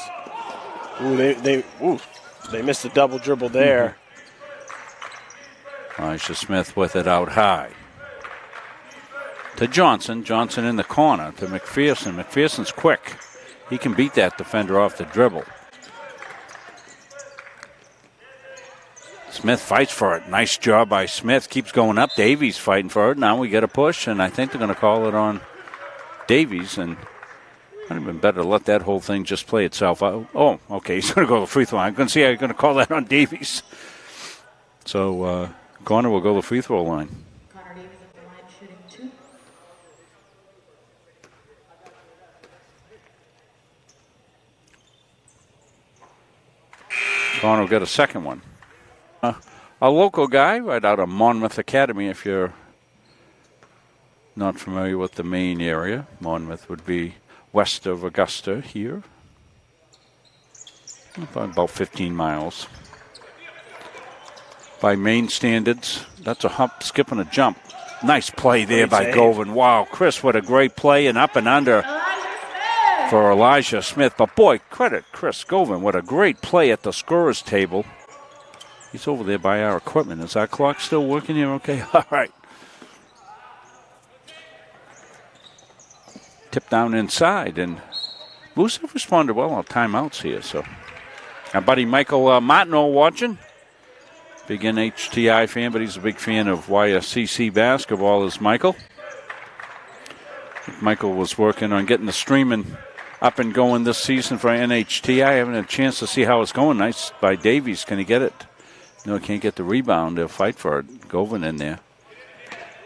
Speaker 3: They missed a double dribble there.
Speaker 1: Elijah Smith with it out high. To Johnson. Johnson in the corner to McPherson. McPherson's quick. He can beat that defender off the dribble. Smith fights for it. Nice job by Smith. Keeps going up. Davies fighting for it. Now we get a push, and I think they're going to call it on Davies. And might have been better to let that whole thing just play itself out. Oh, okay. He's going to go to the free throw line. I'm going to see how you're going to call that on Davies. So, Connor will go to the free throw line.
Speaker 2: Connor Davies at the line shooting 2.
Speaker 1: Connor will get a second one. A local guy right out of Monmouth Academy, if you're not familiar with the Maine area. Monmouth would be west of Augusta here. About 15 miles. By Maine standards, that's a hop, skip, and a jump. Nice play there by Govan. Wow, Chris, what a great play, and up and under for Elijah Smith. But boy, credit Chris Govan. What a great play at the scorer's table. He's over there by our equipment. Is our clock still working here? Okay, all right. Tip down inside, and Moose have responded well on timeouts here. So, our buddy Michael Martineau watching. Big NHTI fan, but he's a big fan of YSCC basketball, is Michael. Michael was working on getting the streaming up and going this season for NHTI. I haven't had a chance to see how it's going. Nice by Davies. Can he get it? No, he can't get the rebound. They'll fight for it. Govan in there.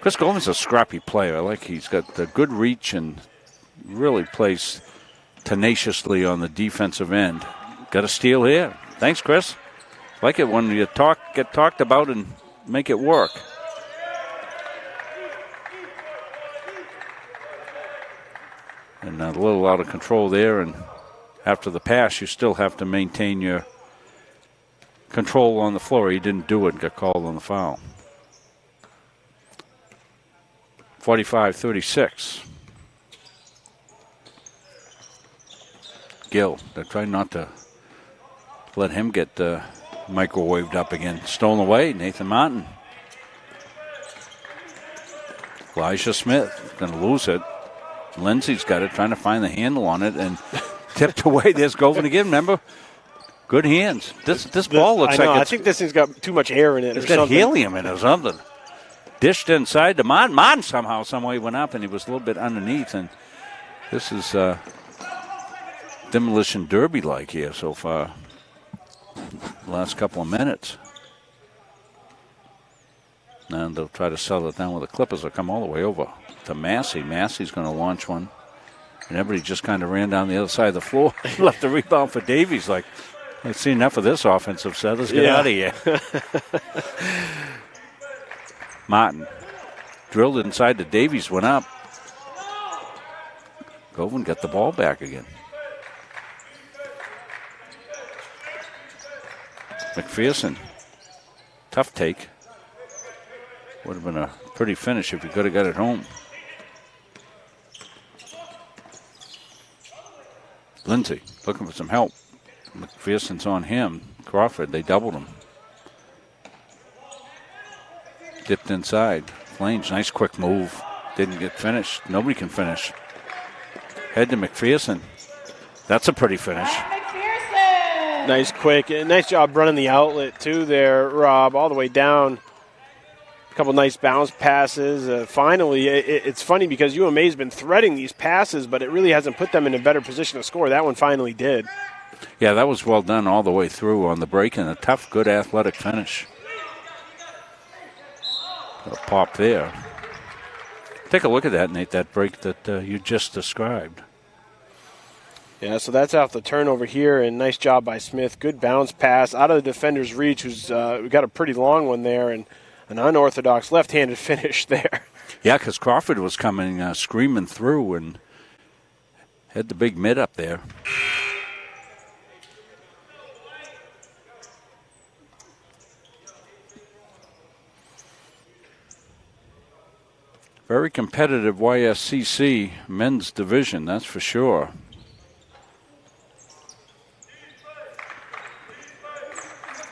Speaker 1: Chris Govan's a scrappy player. I like he's got the good reach and really plays tenaciously on the defensive end. Got a steal here. Thanks, Chris. Like it when you get talked about and make it work. And a little out of control there. And after the pass, you still have to maintain your control on the floor. He didn't do it and got called on the foul. 45-36. Gill, they're trying not to let him get microwaved up again. Stolen away, Nathan Martin. Elijah Smith going to lose it. Lindsay's got it, trying to find the handle on it, and tipped away. There's Govan again, remember? Good hands. This ball looks like
Speaker 3: I think this thing's got too much air in it.
Speaker 1: It's got helium in it or something. Dished inside to Martin. Martin somehow, some way went up, and he was a little bit underneath. And this is demolition derby-like here so far. The last couple of minutes. And they'll try to settle it down with the Clippers. They'll come all the way over to Massey. Massey's going to launch one. And everybody just kind of ran down the other side of the floor. Left the rebound for Davies. Like, I've seen enough of this offensive set. Let's get out of here. Martin drilled it inside to Davies, went up. Govan got the ball back again. McPherson. Tough take. Would have been a pretty finish if he could have got it home. Lindsay looking for some help. McPherson's on him. Crawford, they doubled him. Dipped inside. Flange, nice quick move. Didn't get finished. Nobody can finish. Head to McPherson. That's a pretty finish.
Speaker 3: Nice quick. And nice job running the outlet, too, there, Rob, all the way down. A couple nice bounce passes. Finally, it's funny because UMA's been threading these passes, but it really hasn't put them in a better position to score. That one finally did.
Speaker 1: Yeah, that was well done all the way through on the break, and a tough, good athletic finish. A pop there. Take a look at that, Nate, that break that you just described.
Speaker 3: Yeah, so that's off the turnover here, and nice job by Smith. Good bounce pass out of the defender's reach, who's got a pretty long one there, and an unorthodox left-handed finish there.
Speaker 1: Yeah, because Crawford was coming screaming through and had the big mid up there. Very competitive YSCC men's division, that's for sure.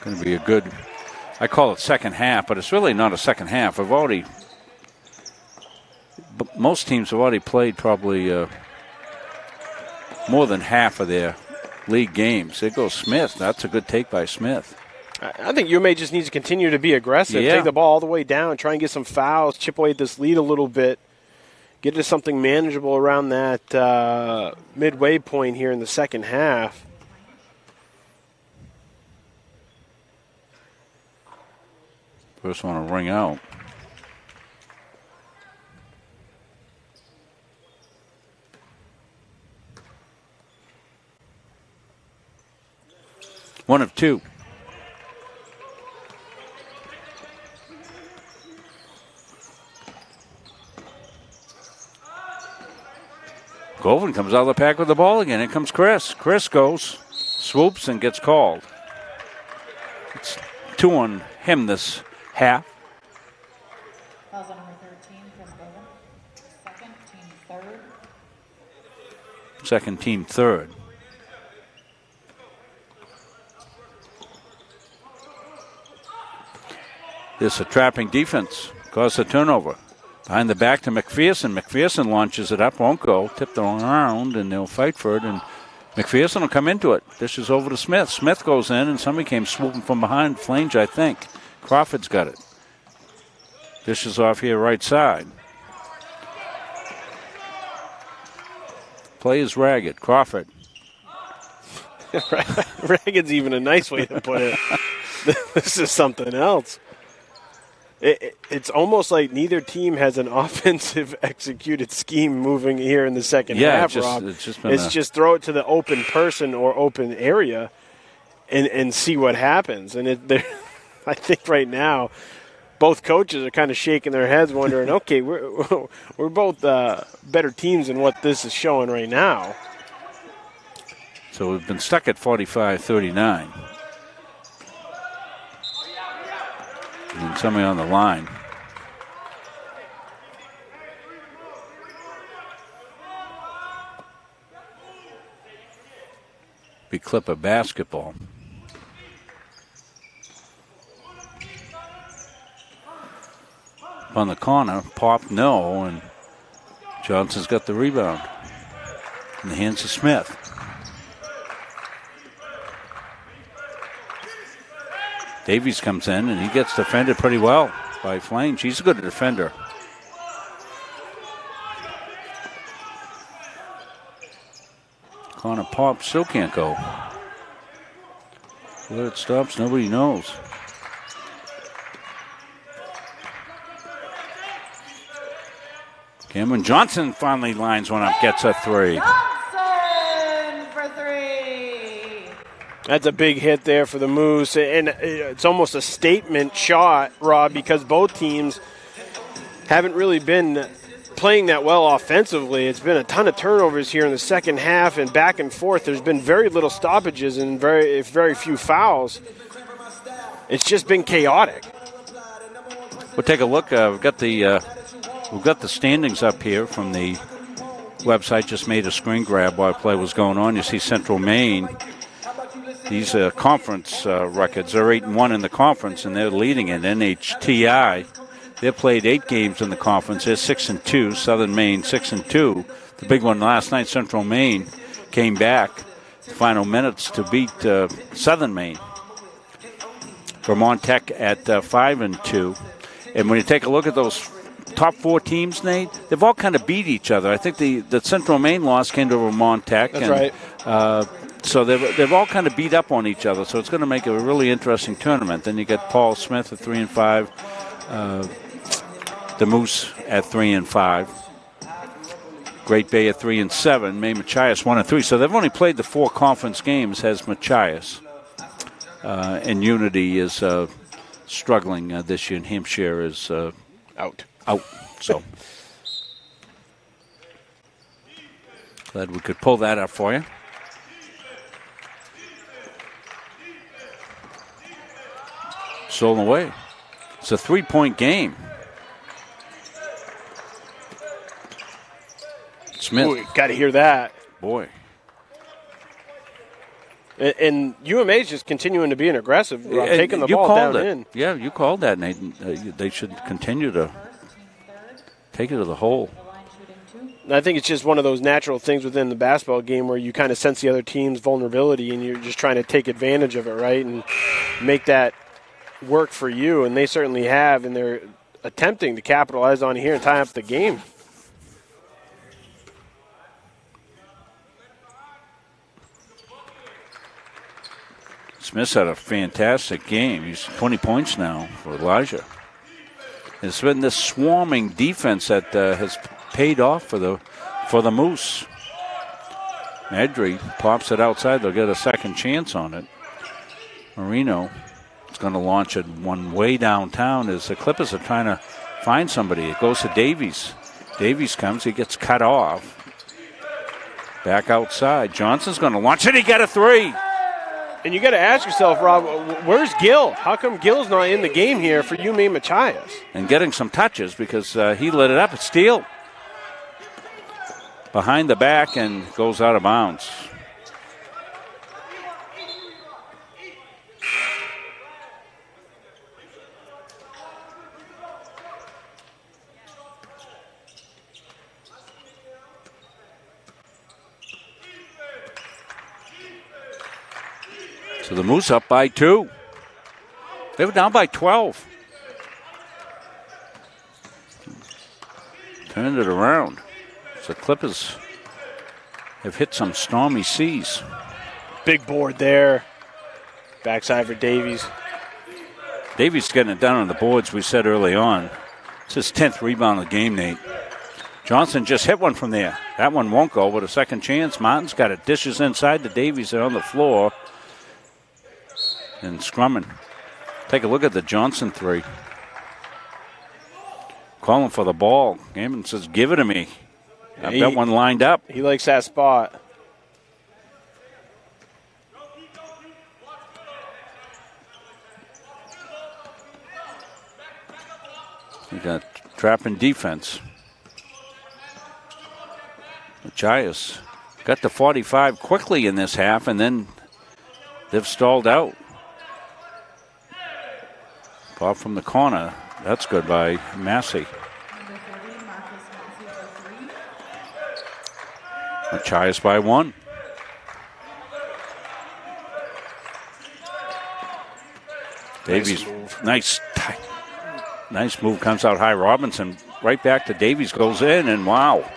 Speaker 1: Going to be a good, I call it second half, but it's really not a second half. Most teams have already played probably more than half of their league games. There goes Smith. That's a good take by Smith.
Speaker 3: I think UMA just needs to continue to be aggressive.
Speaker 1: Yeah.
Speaker 3: Take the ball all the way down, try and get some fouls, chip away at this lead a little bit, get to something manageable around that midway point here in the second half.
Speaker 1: First one to ring out. One of two. Govan comes out of the pack with the ball again. Here comes Chris. Chris goes, swoops, and gets called. It's 2 on him this half.
Speaker 2: Fouls on number 13, Chris Govan. Second, team third.
Speaker 1: Second, team third. This a trapping defense. Causes a turnover. Behind the back to McPherson. McPherson launches it up, won't go. Tipped around, and they'll fight for it. And McPherson will come into it. Dishes over to Smith. Smith goes in, and somebody came swooping from behind. Flange, I think. Crawford's got it. Dishes off here right side. Play is ragged. Crawford.
Speaker 3: Ragged's even a nice way to put it. This is something else. It's almost like neither team has an offensive executed scheme moving here in the second half, Rob. It's just throw it to the open person or open area and see what happens. And I think right now both coaches are kind of shaking their heads, wondering, okay, we're both better teams than what this is showing right now.
Speaker 1: So we've been stuck at 45-39. And somebody on the line. Be Clipper basketball. On the corner, popped no, and Johnson's got the rebound in the hands of Smith. Davies comes in, and he gets defended pretty well by Flame. She's a good defender. Corner pop still can't go. Where it stops, nobody knows. Cameron Johnson finally lines one up, gets a three.
Speaker 2: Johnson for three.
Speaker 3: That's a big hit there for the Moose, and it's almost a statement shot, Rob, because both teams haven't really been playing that well offensively. It's been a ton of turnovers here in the second half and back and forth. There's been very little stoppages and very few fouls. It's just been chaotic.
Speaker 1: We'll take a look. We've got the standings up here from the website. Just made a screen grab while play was going on. You see Central Maine. These conference records. They're 8-1 in the conference, and they're leading in NHTI. They've played 8 games in the conference. They're 6-2. Southern Maine 6-2. The big one last night, Central Maine came back the final minutes to beat Southern Maine. Vermont Tech at 5-2. And when you take a look at those top 4 teams, Nate, they've all kind of beat each other. I think the Central Maine loss came to Vermont Tech.
Speaker 3: That's right.
Speaker 1: So they've all kind of beat up on each other. So it's going to make a really interesting tournament. Then you get Paul Smith at 3-5, the Moose at 3-5, Great Bay at 3-7, May Machias 1-3. So they've only played the 4 conference games. Has Machias, and Unity is struggling this year, and Hampshire is
Speaker 3: out.
Speaker 1: So glad we could pull that up for you. Stolen away. It's a 3-point game. Smith.
Speaker 3: Got to hear that.
Speaker 1: Boy.
Speaker 3: And UMA's just continuing to be an aggressive, taking the ball down in.
Speaker 1: Yeah, you called that, Nathan. They should continue to take it to the hole.
Speaker 3: And I think it's just one of those natural things within the basketball game where you kind of sense the other team's vulnerability and you're just trying to take advantage of it, right, and make that work for you. And they certainly have, and they're attempting to capitalize on here and tie up the game.
Speaker 1: Smith's had a fantastic game. He's 20 points now for Elijah. It's been this swarming defense that has paid off for the Moose. Medry pops it outside. They'll get a second chance on it. Marino is going to launch it one way downtown as the Clippers are trying to find somebody. It goes to Davies. Davies comes. He gets cut off. Back outside. Johnson's going to launch it. He got a 3.
Speaker 3: And you got to ask yourself, Rob, where's Gill? How come Gill's not in the game here for UMA Machias?
Speaker 1: And getting some touches because he lit it up. It's Steele. Behind the back and goes out of bounds. So the Moose up by 2. They were down by 12. Turned it around. So Clippers have hit some stormy seas.
Speaker 3: Big board there. Backside for Davies.
Speaker 1: Davies getting it down on the boards, we said early on. It's his 10th rebound of the game, Nate. Johnson just hit one from there. That one won't go, but a second chance. Martin's got it. Dishes inside to Davies. They're on the floor. And scrumming. Take a look at the Johnson 3. Calling for the ball. Gammon says, give it to me. I've got one lined up.
Speaker 3: He likes that spot.
Speaker 1: We got trapping defense. Machias got to 45 quickly in this half, and then they've stalled out. Ball from the corner. That's good by Massey. Machias by 1. Davies, nice move, comes out high. Robinson right back to Davies, goes in, and wow.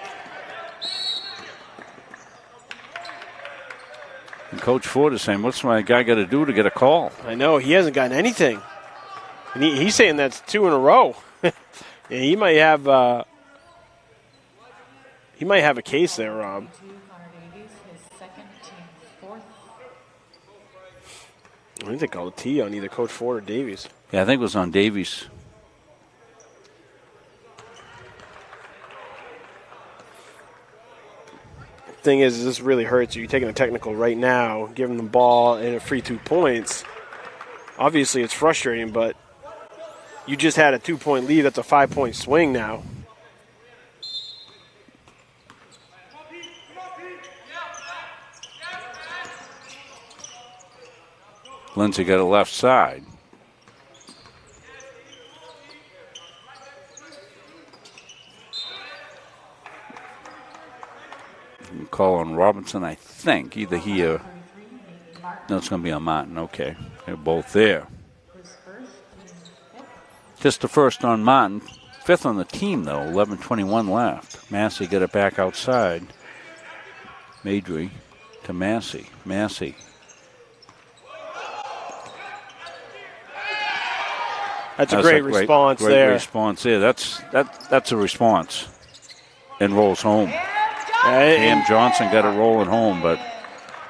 Speaker 1: And Coach Ford is saying, what's my guy got to do to get a call?
Speaker 3: I know, he hasn't gotten anything. And he's saying that's 2 in a row. Yeah, he might have a case there, Rob. I think they called a T on either Coach Ford or Davies.
Speaker 1: Yeah, I think it was on Davies.
Speaker 3: Thing is, this really hurts you. You're taking a technical right now, giving the ball and a free 2 points. Obviously, it's frustrating, but you just had a 2-point lead. That's a 5-point swing now.
Speaker 1: Lindsay got a left side. Call on Robinson, I think. Either he or... No, it's going to be on Martin. Okay. They're both there. Just the first on Martin. 5th on the team, though. 11:21 left. Massey got it back outside. Madry to Massey. Massey.
Speaker 3: That's a great response there.
Speaker 1: Great response there. That's a response. And rolls home. Cam Johnson got it rolling home, but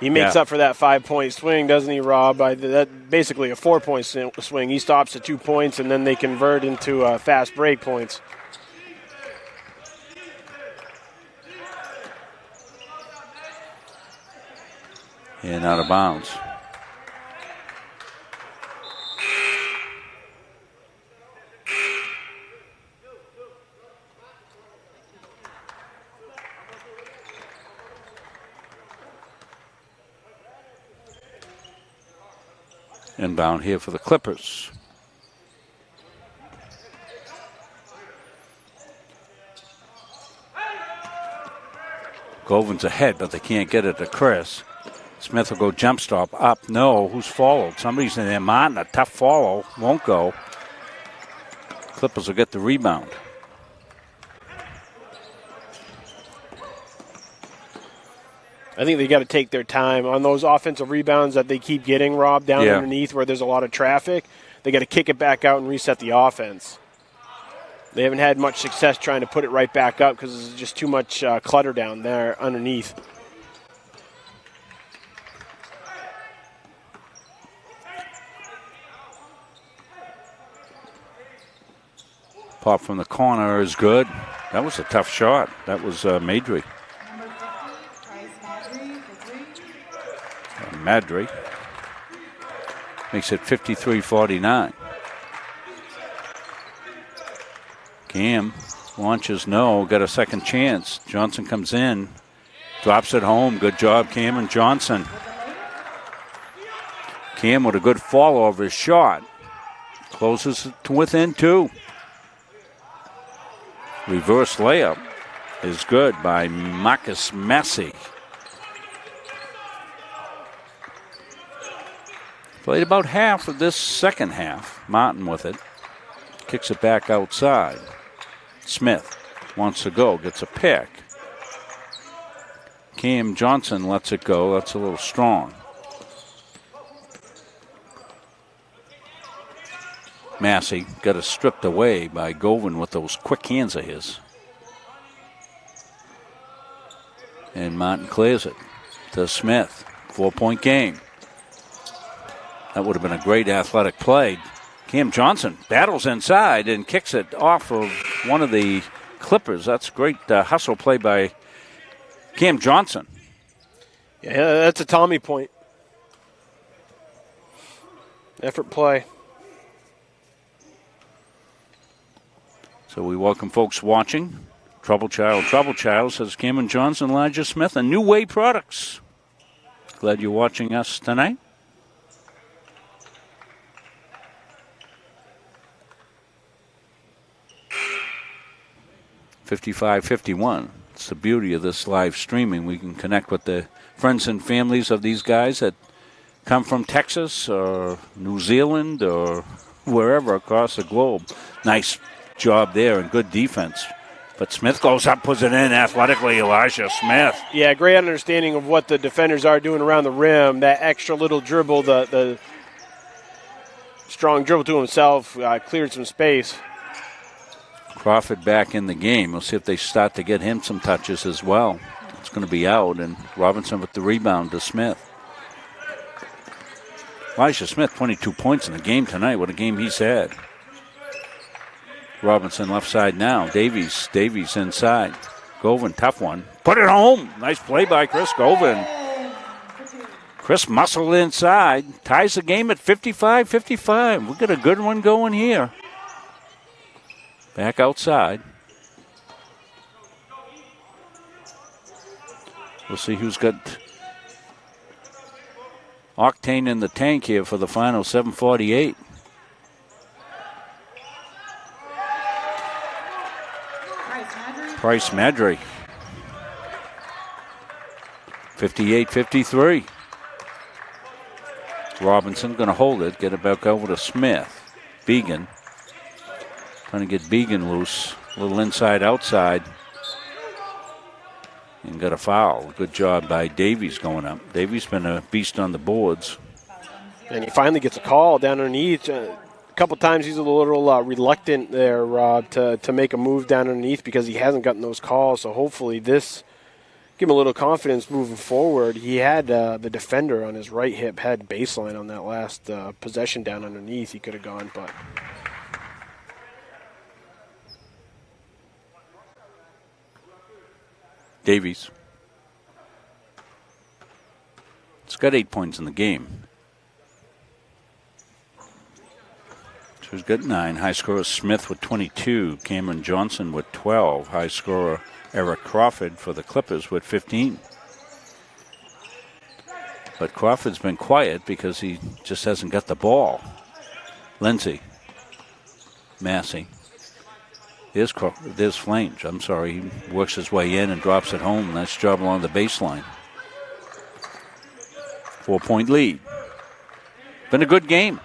Speaker 3: he makes up for that 5-point swing, doesn't he, Rob? That basically a 4-point swing. He stops at 2 points, and then they convert into fast break points.
Speaker 1: And out of bounds. Inbound here for the Clippers. Govin's ahead, but they can't get it to Chris. Smith will go jump stop up. No, who's followed? Somebody's in there. Martin, a tough follow. Won't go. Clippers will get the rebound.
Speaker 3: I think they got to take their time on those offensive rebounds that they keep getting, Rob, down underneath where there's a lot of traffic. They got to kick it back out and reset the offense. They haven't had much success trying to put it right back up because there's just too much clutter down there underneath.
Speaker 1: Pop from the corner is good. That was a tough shot. That was Madry. Madry makes it 53-49. Cam launches no, got a second chance. Johnson comes in, drops it home. Good job, Cam and Johnson. Cam with a good follow of his shot. Closes to within 2. Reverse layup is good by Marcus Massey. Played about half of this second half. Martin with it. Kicks it back outside. Smith wants to go. Gets a pick. Cam Johnson lets it go. That's a little strong. Massey got it stripped away by Govin with those quick hands of his. And Martin clears it to Smith. 4-point game. That would have been a great athletic play. Cam Johnson battles inside and kicks it off of one of the Clippers. That's great hustle play by Cam Johnson.
Speaker 3: Yeah, that's a Tommy point. Effort play.
Speaker 1: So we welcome folks watching. Trouble Child, says Cameron Johnson, Elijah Smith, and New Way Products. Glad you're watching us tonight. $55-51. It's the beauty of this live streaming. We can connect with the friends and families of these guys that come from Texas or New Zealand or wherever across the globe. Nice job there and good defense. But Smith goes up, puts it in athletically, Elijah Smith.
Speaker 3: Yeah, great understanding of what the defenders are doing around the rim. That extra little dribble, the strong dribble to himself, cleared some space.
Speaker 1: Crawford back in the game. We'll see if they start to get him some touches as well. It's going to be out, and Robinson with the rebound to Smith. Elijah Smith, 22 points in the game tonight. What a game he's had. Robinson left side now. Davies inside. Govan, tough one. Put it home. Nice play by Chris Govan. Chris muscled inside. Ties the game at 55-55. We got a good one going here. Back outside. We'll see who's got octane in the tank here for the final 7:48. Price Madry. 58-53. Robinson going to hold it. Get it back over to Smith. Began. Trying to get Began loose. A little inside-outside. And got a foul. Good job by Davies going up. Davies been a beast on the boards.
Speaker 3: And he finally gets a call down underneath. A couple times he's a little reluctant there, Rob, to make a move down underneath because he hasn't gotten those calls. So hopefully this give him a little confidence moving forward. He had the defender on his right hip, had baseline on that last possession down underneath. He could have gone, but...
Speaker 1: Davies. It's got 8 points in the game. So he's got 9. High scorer Smith with 22. Cameron Johnson with 12. High scorer Eric Crawford for the Clippers with 15. But Crawford's been quiet because he just hasn't got the ball. Lindsay. Massey. There's Flange. I'm sorry. He works his way in and drops it home. Nice job along the baseline. 4-point lead. Been a good game.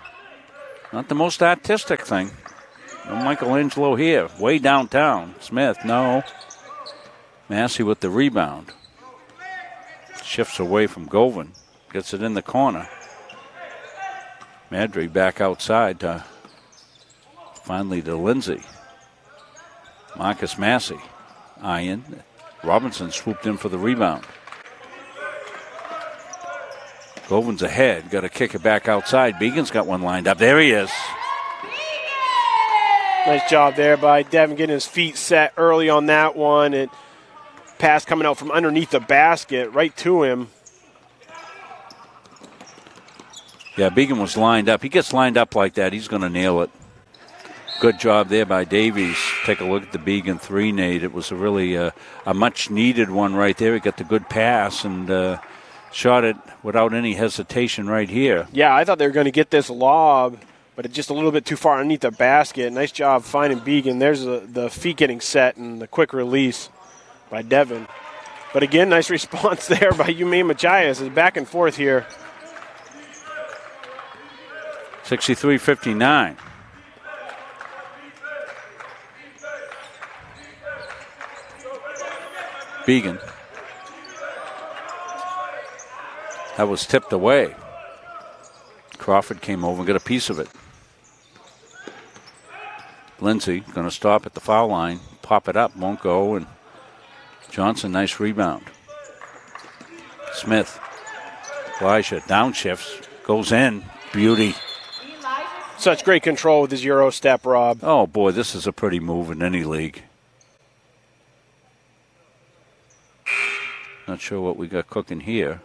Speaker 1: Not the most artistic thing. No Michelangelo here. Way downtown. Smith, no. Massey with the rebound. Shifts away from Govan. Gets it in the corner. Madry back outside to finally to Lindsay. Marcus Massey. Iron. Robinson swooped in for the rebound. Govan's ahead. Got to kick it back outside. Began's got one lined up. There he is.
Speaker 3: Nice job there by Devin getting his feet set early on that one. And pass coming out from underneath the basket right to him.
Speaker 1: Yeah, Began was lined up. He gets lined up like that, he's going to nail it. Good job there by Davies. Take a look at the Began three, Nate. It was a really a much-needed one right there. He got the good pass and shot it without any hesitation right here.
Speaker 3: Yeah, I thought they were going to get this lob, but it's just a little bit too far underneath the basket. Nice job finding Began. There's the feet getting set and the quick release by Devin. But again, nice response there by UMaine Machias. It's back and forth here.
Speaker 1: 63-59. Began. That was tipped away. Crawford came over and got a piece of it. Lindsay going to stop at the foul line, pop it up, won't go, and Johnson, nice rebound. Smith, Elijah, downshifts, goes in, beauty.
Speaker 3: Such great control with his Euro step, Rob.
Speaker 1: Oh, boy, this is a pretty move in any league. Not sure what we got cooking here.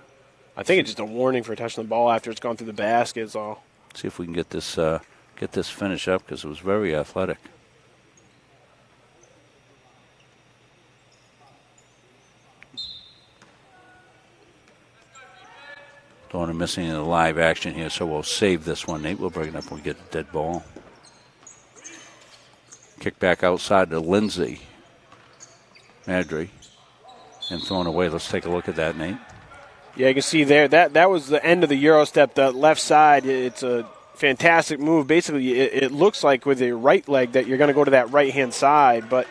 Speaker 3: I think it's just a warning for touching the ball after it's gone through the basket is all.
Speaker 1: See if we can get this finish up because it was very athletic. Don't want to miss any of the live action here, so we'll save this one, Nate. We'll bring it up when we get a dead ball. Kick back outside to Lindsay Madry and thrown away. Let's take a look at that, Nate.
Speaker 3: Yeah, you can see there, that was the end of the Euro step, the left side. It's a fantastic move. Basically, it looks like with your right leg that you're going to go to that right-hand side, but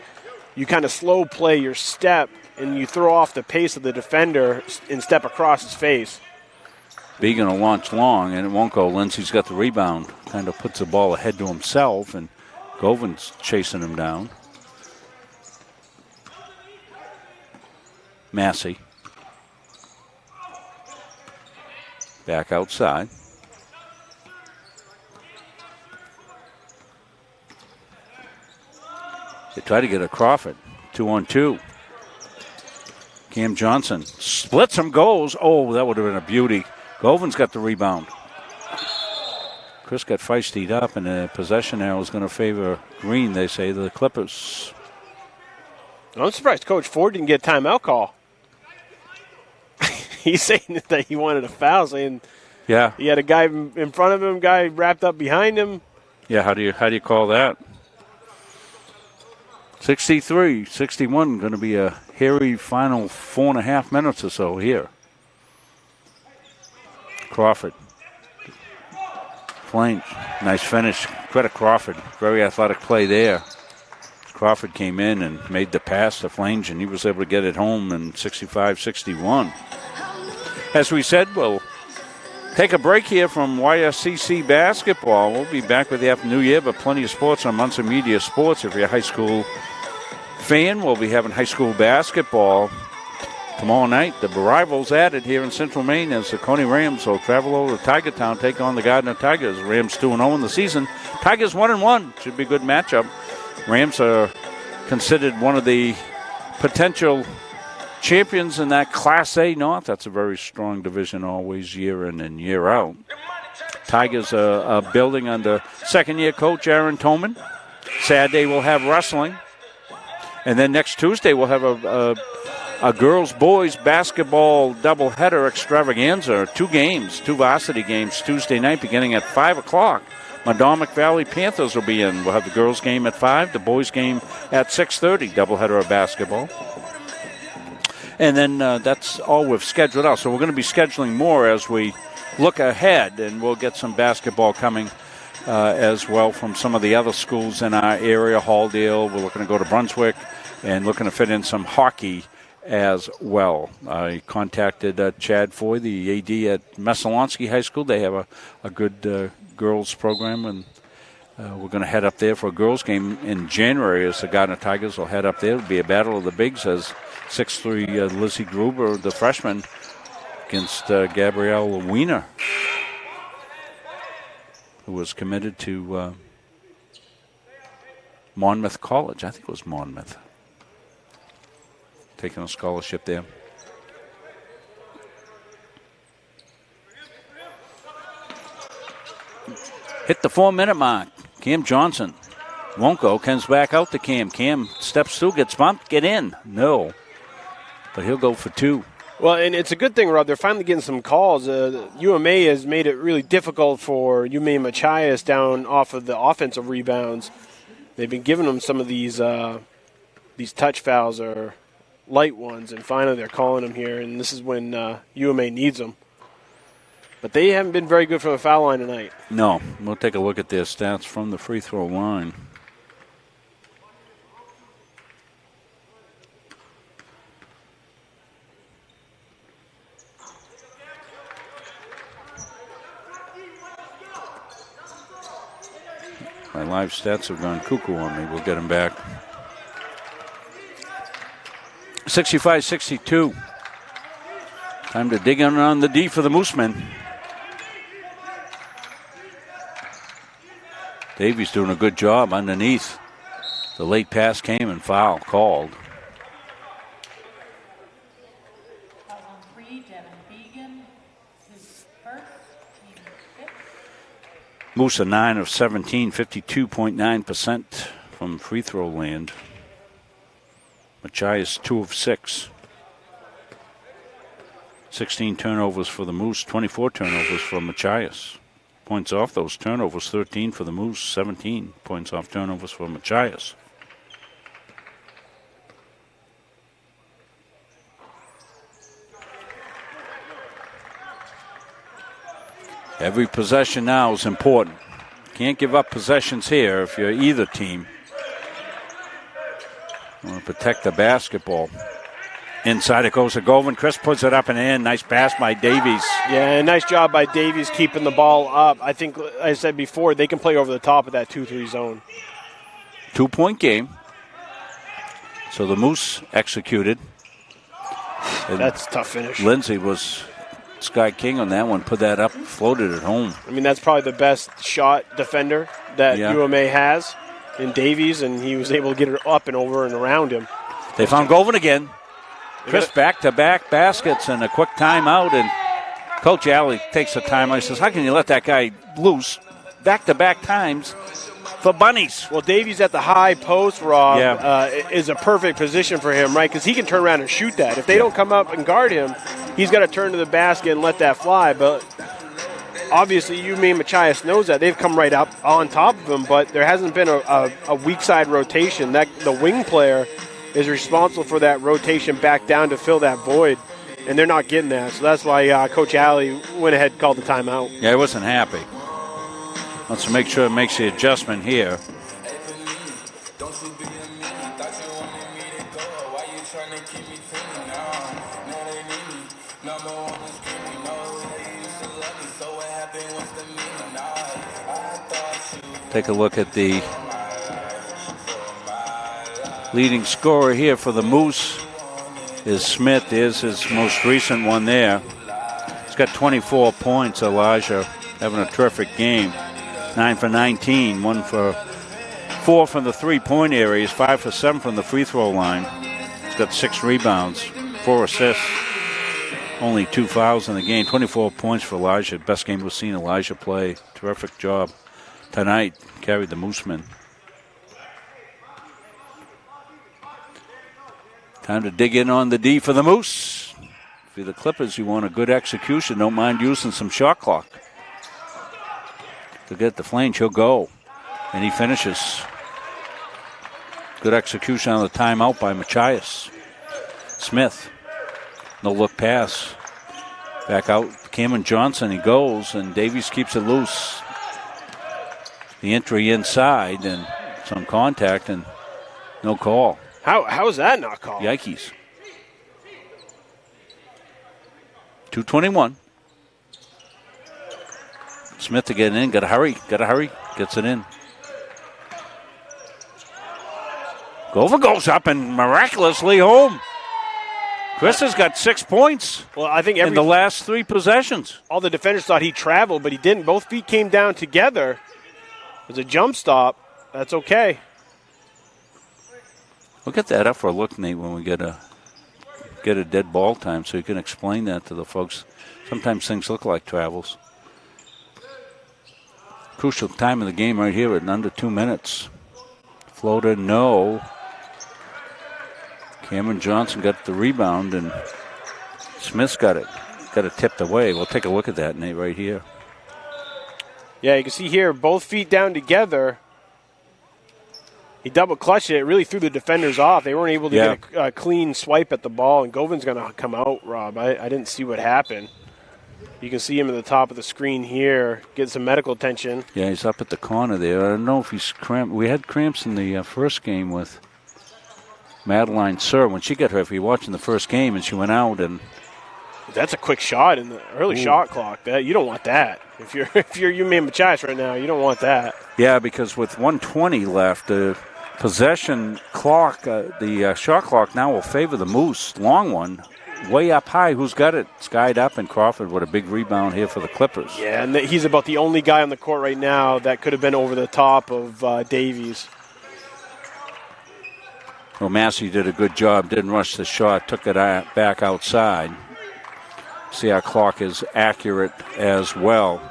Speaker 3: you kind of slow play your step, and you throw off the pace of the defender and step across his face.
Speaker 1: Began to launch long, and it won't go. Lindsay's got the rebound. Kind of puts the ball ahead to himself, and Govan's chasing him down. Massey. Back outside. They try to get a Crawford. 2-on-2. Cam Johnson splits him, goes. Oh, that would have been a beauty. Govan's got the rebound. Chris got feisted up, and the possession arrow is going to favor Green, they say, the Clippers.
Speaker 3: I'm surprised Coach Ford didn't get a timeout call. He's saying that he wanted a foul, saying
Speaker 1: yeah,
Speaker 3: he had a guy in front of him, guy wrapped up behind him.
Speaker 1: Yeah, how do you call that? 63-61, going to be a hairy final 4.5 minutes or so here. Crawford. Flange. Nice finish. Credit Crawford. Very athletic play there. Crawford came in and made the pass to Flange, and he was able to get it home in 65-61. As we said, we'll take a break here from YSCC basketball. We'll be back with you after New Year, but plenty of sports on Munson Media Sports. If you're a high school fan, we'll be having high school basketball tomorrow night. The rivals added here in Central Maine as the Coney Rams will travel over to Tiger Town, take on the Gardner Tigers. Rams 2-0 in the season. Tigers 1-1. Should be a good matchup. Rams are considered one of the potential champions in that Class A North. That's a very strong division always year in and year out. Tigers are building under second-year coach Aaron Toman. Saturday we'll have wrestling. And then next Tuesday we'll have a girls-boys basketball doubleheader extravaganza. 2 games, 2 varsity games Tuesday night beginning at 5 o'clock. Madomic Valley Panthers will be in. We'll have the girls' game at 5, the boys' game at 6:30, doubleheader of basketball. And then that's all we've scheduled out. So we're going to be scheduling more as we look ahead, and we'll get some basketball coming as well from some of the other schools in our area. Halldale, we're looking to go to Brunswick, and looking to fit in some hockey as well. I contacted Chad Foy, the AD at Messalonsky High School. They have a good girls program, and we're going to head up there for a girls game in January as the Gardner Tigers will head up there. It'll be a battle of the bigs as 6'3" Lizzie Gruber, the freshman, against Gabrielle Wiener, who was committed to Monmouth College. I think it was Monmouth. Taking a scholarship there. Hit the 4-minute mark. Cam Johnson won't go. Comes back out to Cam. Cam steps through, gets bumped, get in. No. But he'll go for 2.
Speaker 3: Well, and it's a good thing, Rob. They're finally getting some calls. UMA has made it really difficult for UMA Machias down off of the offensive rebounds. They've been giving them some of these touch fouls or light ones, and finally they're calling them here, and this is when UMA needs them. But they haven't been very good from the foul line tonight.
Speaker 1: No. We'll take a look at their stats from the free throw line. My live stats have gone cuckoo on me. We'll get them back. 65-62. Time to dig in on the D for the Moosemen. Davies doing a good job underneath. The late pass came and foul called. Moose a 9 of 17, 52.9% from free throw land. Machias 2 of 6. 16 turnovers for the Moose, 24 turnovers for Machias. Points off those turnovers, 13 for the Moose, 17 points off turnovers for Machias. Every possession now is important. Can't give up possessions here if you're either team. You want to protect the basketball. Inside it goes to Govan. Chris puts it up and in. Nice pass by Davies.
Speaker 3: Yeah, nice job by Davies keeping the ball up. I think, as I said before, they can play over the top of that 2-3 zone.
Speaker 1: 2-point game. So the Moose executed. And
Speaker 3: that's a tough finish.
Speaker 1: Lindsay was Sky King on that one. Put that up, floated it home.
Speaker 3: I mean, that's probably the best shot defender that UMA has in Davies, and he was able to get it up and over and around him.
Speaker 1: They found Govan again. Chris back-to-back baskets and a quick timeout, and Coach Alley takes a timeout. He says, how can you let that guy loose back-to-back times for bunnies?
Speaker 3: Well, Davies at the high post, Rob, is a perfect position for him, right? Because he can turn around and shoot that. If they don't come up and guard him, he's got to turn to the basket and let that fly. But obviously, Machias knows that. They've come right up on top of him, but there hasn't been a weak side rotation. That the wing player is responsible for that rotation back down to fill that void, and they're not getting that. So that's why Coach Alley went ahead and called the timeout.
Speaker 1: Yeah, he wasn't happy. Wants to make sure it makes the adjustment here. Take a look at the leading scorer here for the Moose is Smith. There's his most recent one there. He's got 24 points, Elijah, having a terrific game. 9 for 19, 1 for 4 from the three-point area. He's 5 for 7 from the free throw line. He's got 6 rebounds, 4 assists, only 2 fouls in the game. 24 points for Elijah. Best game we've seen Elijah play. Terrific job tonight. Carried the Moosemen. Time to dig in on the D for the Moose. If you're the Clippers, you want a good execution. Don't mind using some shot clock. To get the flange, he'll go. And he finishes. Good execution on the timeout by Machias. Smith. No look pass. Back out. Cameron Johnson, he goes, and Davies keeps it loose. The entry inside, and some contact, and no call.
Speaker 3: How is that not called?
Speaker 1: Yikes. 2:21. Smith to get in. Got to hurry. Gets it in. Govan goes up and miraculously home. Chris has got 6 points.
Speaker 3: Well, I think
Speaker 1: in the last 3 possessions.
Speaker 3: All the defenders thought he traveled, but he didn't. Both feet came down together. It was a jump stop. That's okay.
Speaker 1: We'll get that up for a look, Nate, when we get a dead ball time, so you can explain that to the folks. Sometimes things look like travels. Crucial time of the game right here at under 2 minutes. Floater, no. Cameron Johnson got the rebound, and Smith's got it tipped away. We'll take a look at that, Nate, right here.
Speaker 3: Yeah, you can see here, both feet down together. He double clutched it. It really threw the defenders off. They weren't able to get a clean swipe at the ball, and Govan's going to come out, Rob. I didn't see what happened. You can see him at the top of the screen here, get some medical attention.
Speaker 1: Yeah, he's up at the corner there. I don't know if he's cramped. We had cramps in the first game with Madeline Sir. When she got hurt, if you were watching the first game and she went out, and
Speaker 3: that's a quick shot in the early shot clock. That you don't want that. If you're UMA Machias right now, you don't want that.
Speaker 1: Yeah, because with 1:20 left, the possession clock, the shot clock now will favor the Moose. Long one. way up high. Who's got it? Skied up, and Crawford with a big rebound here for the Clippers.
Speaker 3: Yeah, and he's about the only guy on the court right now that could have been over the top of Davies.
Speaker 1: Well, Massey did a good job, didn't rush the shot, took it back outside. See, our clock is accurate as well.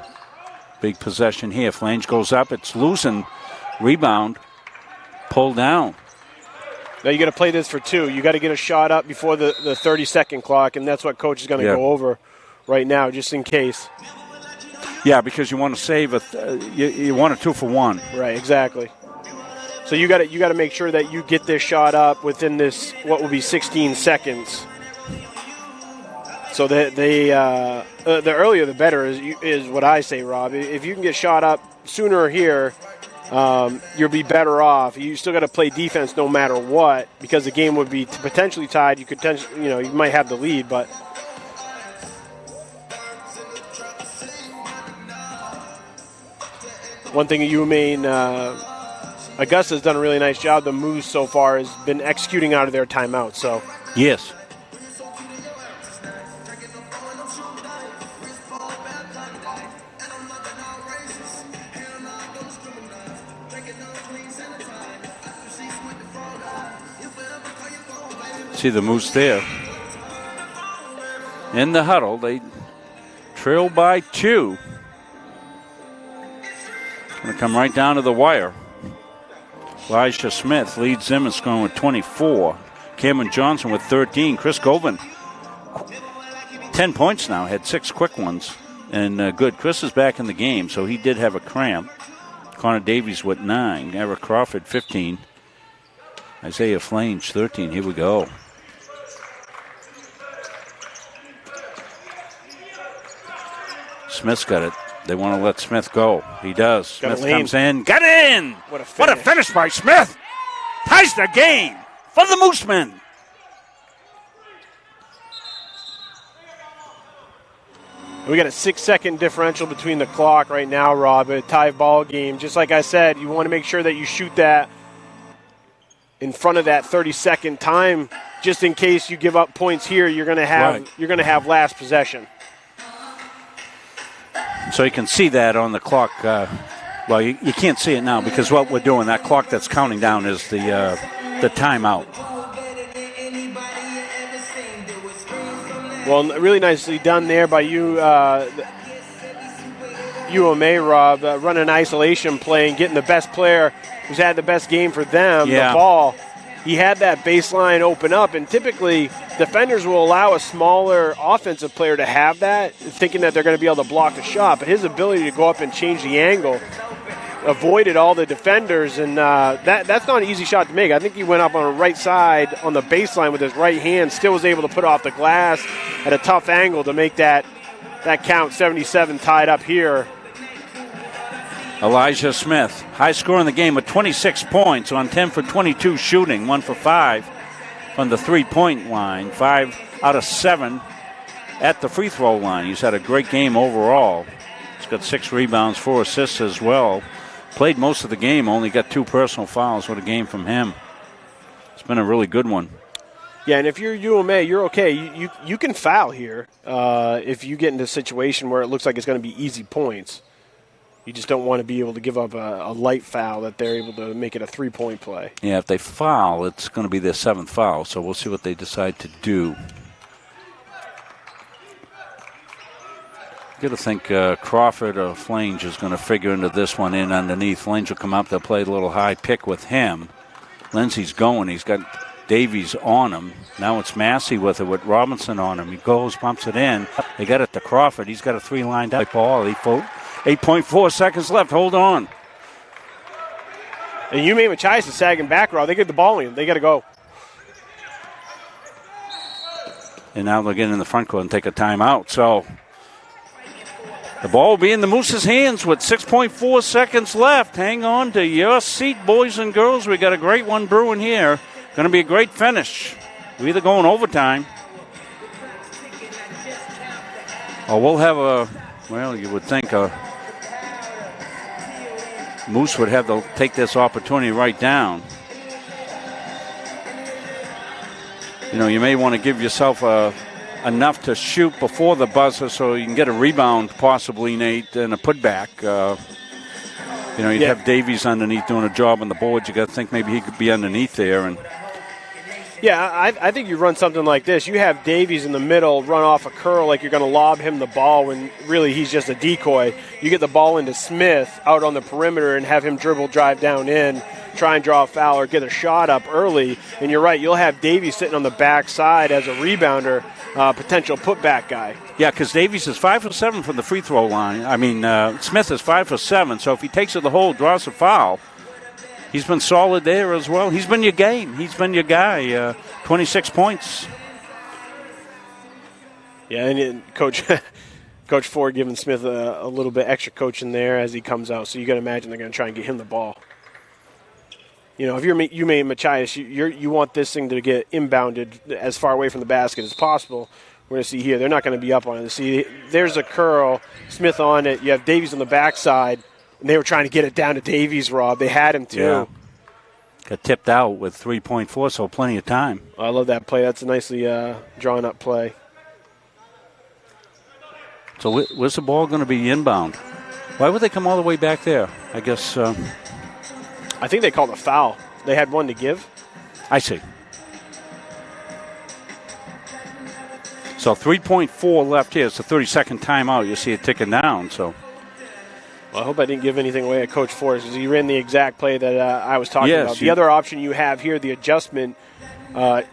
Speaker 1: Big possession here. Flange goes up, it's loose, and rebound, pulled down.
Speaker 3: Now you got to play this for 2. You got to get a shot up before the 30-second clock, and that's what coach is going to go over right now, just in case.
Speaker 1: Yeah, because you want to save you want a 2 for 1.
Speaker 3: Right, exactly. So you got to make sure that you get this shot up within this what will be 16 seconds. So the earlier the better is what I say, Rob. If you can get shot up sooner here, you'll be better off. You still got to play defense no matter what, because the game would be potentially tied. You could you might have the lead, but one thing Augusta's done a really nice job. The Moose so far has been executing out of their timeout. So
Speaker 1: yes. See the Moose there. In the huddle, they trail by 2. Going to come right down to the wire. Elijah Smith leads them and scoring with 24. Cameron Johnson with 13. Chris Govan, 10 points now, had 6 quick ones. And good. Chris is back in the game, so he did have a cramp. Connor Davies with 9. Eric Crawford, 15. Isaiah Flange, 13. Here we go. Smith's got it. They want to let Smith go. He does. Smith comes in. Got in!
Speaker 3: What a
Speaker 1: finish by Smith. Ties the game for the Moosemen.
Speaker 3: We got a 6-second differential between the clock right now, Rob. A tie ball game. Just like I said, you want to make sure that you shoot that in front of that 30-second time, just in case you give up points here. You're going to have last possession.
Speaker 1: So you can see that on the clock. Well, you can't see it now because what we're doing, that clock that's counting down is the timeout.
Speaker 3: Well, really nicely done there by you, UMA, Rob, running isolation play and getting the best player who's had the best game for them, the ball. He had that baseline open up, and typically defenders will allow a smaller offensive player to have that, thinking that they're going to be able to block the shot. But his ability to go up and change the angle avoided all the defenders, and that's not an easy shot to make. I think he went up on the right side on the baseline with his right hand, still was able to put off the glass at a tough angle to make that count. 77 tied up here.
Speaker 1: Elijah Smith, high score in the game with 26 points on 10 for 22 shooting, 1 for 5 from the three-point line, 5 out of 7 at the free throw line. He's had a great game overall. He's got 6 rebounds, 4 assists as well. Played most of the game, only got 2 personal fouls. What a game from him. It's been a really good one.
Speaker 3: Yeah, and if you're UMA, you're okay. You can foul here if you get into a situation where it looks like it's going to be easy points. You just don't want to be able to give up a light foul that they're able to make it a 3-point play.
Speaker 1: Yeah, if they foul, it's going to be their 7th foul, so we'll see what they decide to do. Got to think Crawford or Flange is going to figure into this one in underneath. Flange will come up. They'll play a little high pick with him. Lindsey's going. He's got Davies on him. Now it's Massey with it with Robinson on him. He goes, pumps it in. They got it to Crawford. He's got a 3 lined up. Ball. 8.4 seconds left. Hold on.
Speaker 3: And UMA Machias is sagging back, Rob. They get the ball in. They got to go.
Speaker 1: And now they'll get in the front court and take a timeout. So the ball will be in the Moose's hands with 6.4 seconds left. Hang on to your seat, boys and girls. We got a great one brewing here. Going to be a great finish. We're either going overtime or we'll have you would think Moose would have to take this opportunity right down. You know, you may want to give yourself a enough to shoot before the buzzer so you can get a rebound, possibly, Nate, and a putback. You'd have Davies underneath doing a job on the boards. You got to think maybe he could be underneath there. And
Speaker 3: I think you run something like this. You have Davies in the middle, run off a curl like you're going to lob him the ball when really he's just a decoy. You get the ball into Smith out on the perimeter and have him dribble, drive down in, try and draw a foul or get a shot up early. And you're right, you'll have Davies sitting on the backside as a rebounder, potential putback guy.
Speaker 1: Yeah, because Davies is 5 for 7 from the free throw line. Smith is 5 for 7, so if he takes it the hole, draws a foul, he's been solid there as well. He's been your game. He's been your guy. 26 points.
Speaker 3: Yeah, and Coach Ford giving Smith a little bit extra coaching there as he comes out. So you got to imagine they're going to try and get him the ball. If you made Machias, you want this thing to get inbounded as far away from the basket as possible. We're going to see here, they're not going to be up on it. See, there's a curl, Smith on it. You have Davies on the backside, and they were trying to get it down to Davies, Rob. They had him, too.
Speaker 1: Yeah. Got tipped out with 3.4, so plenty of time.
Speaker 3: I love that play. That's a nicely drawn-up play.
Speaker 1: So where's the ball going to be inbound? Why would they come all the way back there? I guess...
Speaker 3: I think they called a foul. They had one to give.
Speaker 1: I see. So 3.4 left here. It's the 32nd timeout. You see it ticking down. So,
Speaker 3: well, I hope I didn't give anything away at Coach Forrest because he ran the exact play that I was talking about. The other option you have here, the adjustment,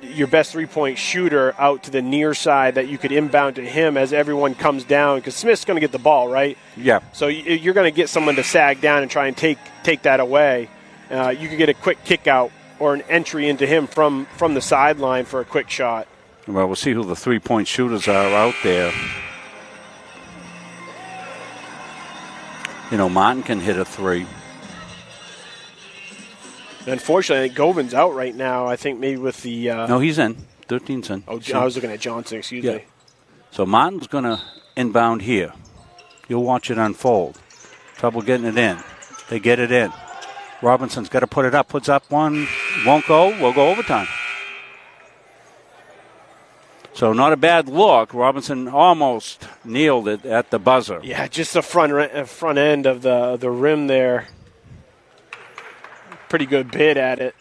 Speaker 3: your best three-point shooter out to the near side that you could inbound to him as everyone comes down because Smith's going to get the ball, right?
Speaker 1: Yeah.
Speaker 3: So you're going to get someone to sag down and try and take that away. You could get a quick kick out or an entry into him from the sideline for a quick shot.
Speaker 1: Well, we'll see who the three-point shooters are out there. Martin can hit a three.
Speaker 3: Unfortunately, I think Govin's out right now. I think maybe with the...
Speaker 1: No, he's in. 13's in.
Speaker 3: Oh, I was looking at Johnson, excuse me.
Speaker 1: So Martin's going to inbound here. You'll watch it unfold. Trouble getting it in. They get it in. Robinson's got to put it up. Puts up one. Won't go. We'll go overtime. So not a bad look. Robinson almost nailed it at the buzzer.
Speaker 3: Yeah, just the front end of the rim there. Pretty good bid at it.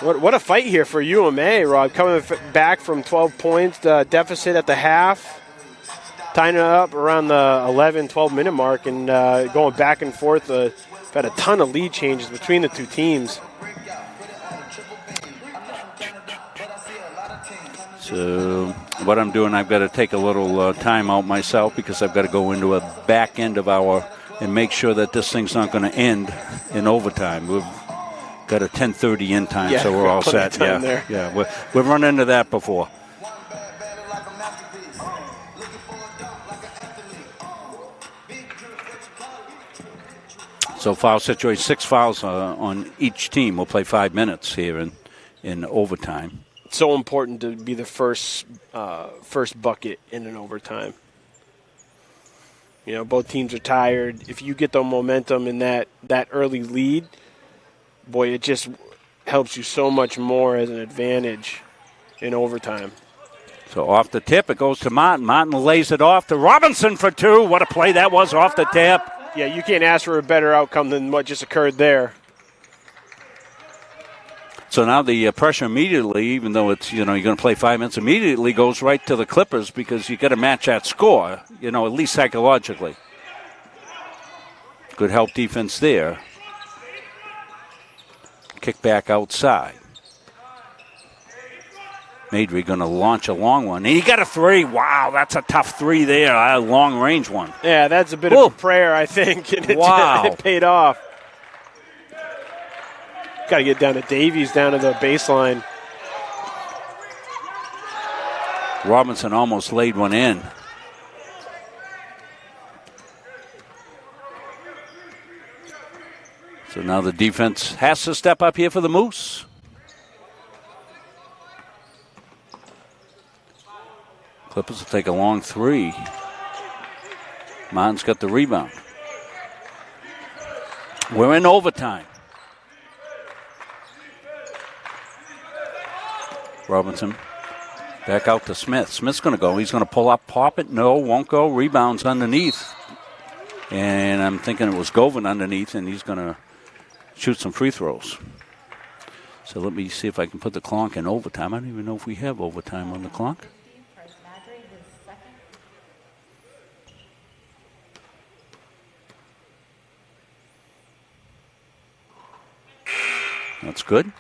Speaker 3: What a fight here for UMA, Rob. Coming back from 12 points deficit at the half. Tying it up around the 11, 12-minute mark and going back and forth. Had a ton of lead changes between the two teams.
Speaker 1: So what I'm doing, I've got to take a little time out myself because I've got to go into a back end of and make sure that this thing's not going to end in overtime. We've got a 10:30 in time, so we're all set. Yeah, we've run into that before. So foul situation, 6 fouls on each team. We'll play 5 minutes here in overtime.
Speaker 3: So important to be the first bucket in an overtime. Both teams are tired. If you get the momentum in that early lead, boy, it just helps you so much more as an advantage in overtime.
Speaker 1: So off the tip, it goes to Martin. Martin lays it off to Robinson for 2. What a play that was off the tip.
Speaker 3: Yeah, you can't ask for a better outcome than what just occurred there.
Speaker 1: So now the pressure immediately, even though it's, you're going to play 5 minutes, immediately goes right to the Clippers because you got to match that score, at least psychologically. Good help defense there. Kick back outside. Maidry going to launch a long one. And he got a 3. Wow, that's a tough 3 there. A long-range one.
Speaker 3: Yeah, that's a bit of a prayer, I think. And it paid off. Got to get down to Davies, down to the baseline.
Speaker 1: Robinson almost laid one in. So now the defense has to step up here for the Moose. Clippers will take a long 3. Martin's got the rebound. We're in overtime. Robinson. Back out to Smith. Smith's going to go. He's going to pull up, pop it. No, won't go. Rebounds underneath. And I'm thinking it was Govan underneath, and he's going to shoot some free throws. So let me see if I can put the clock in overtime. I don't even know if we have overtime on the clock. That's good.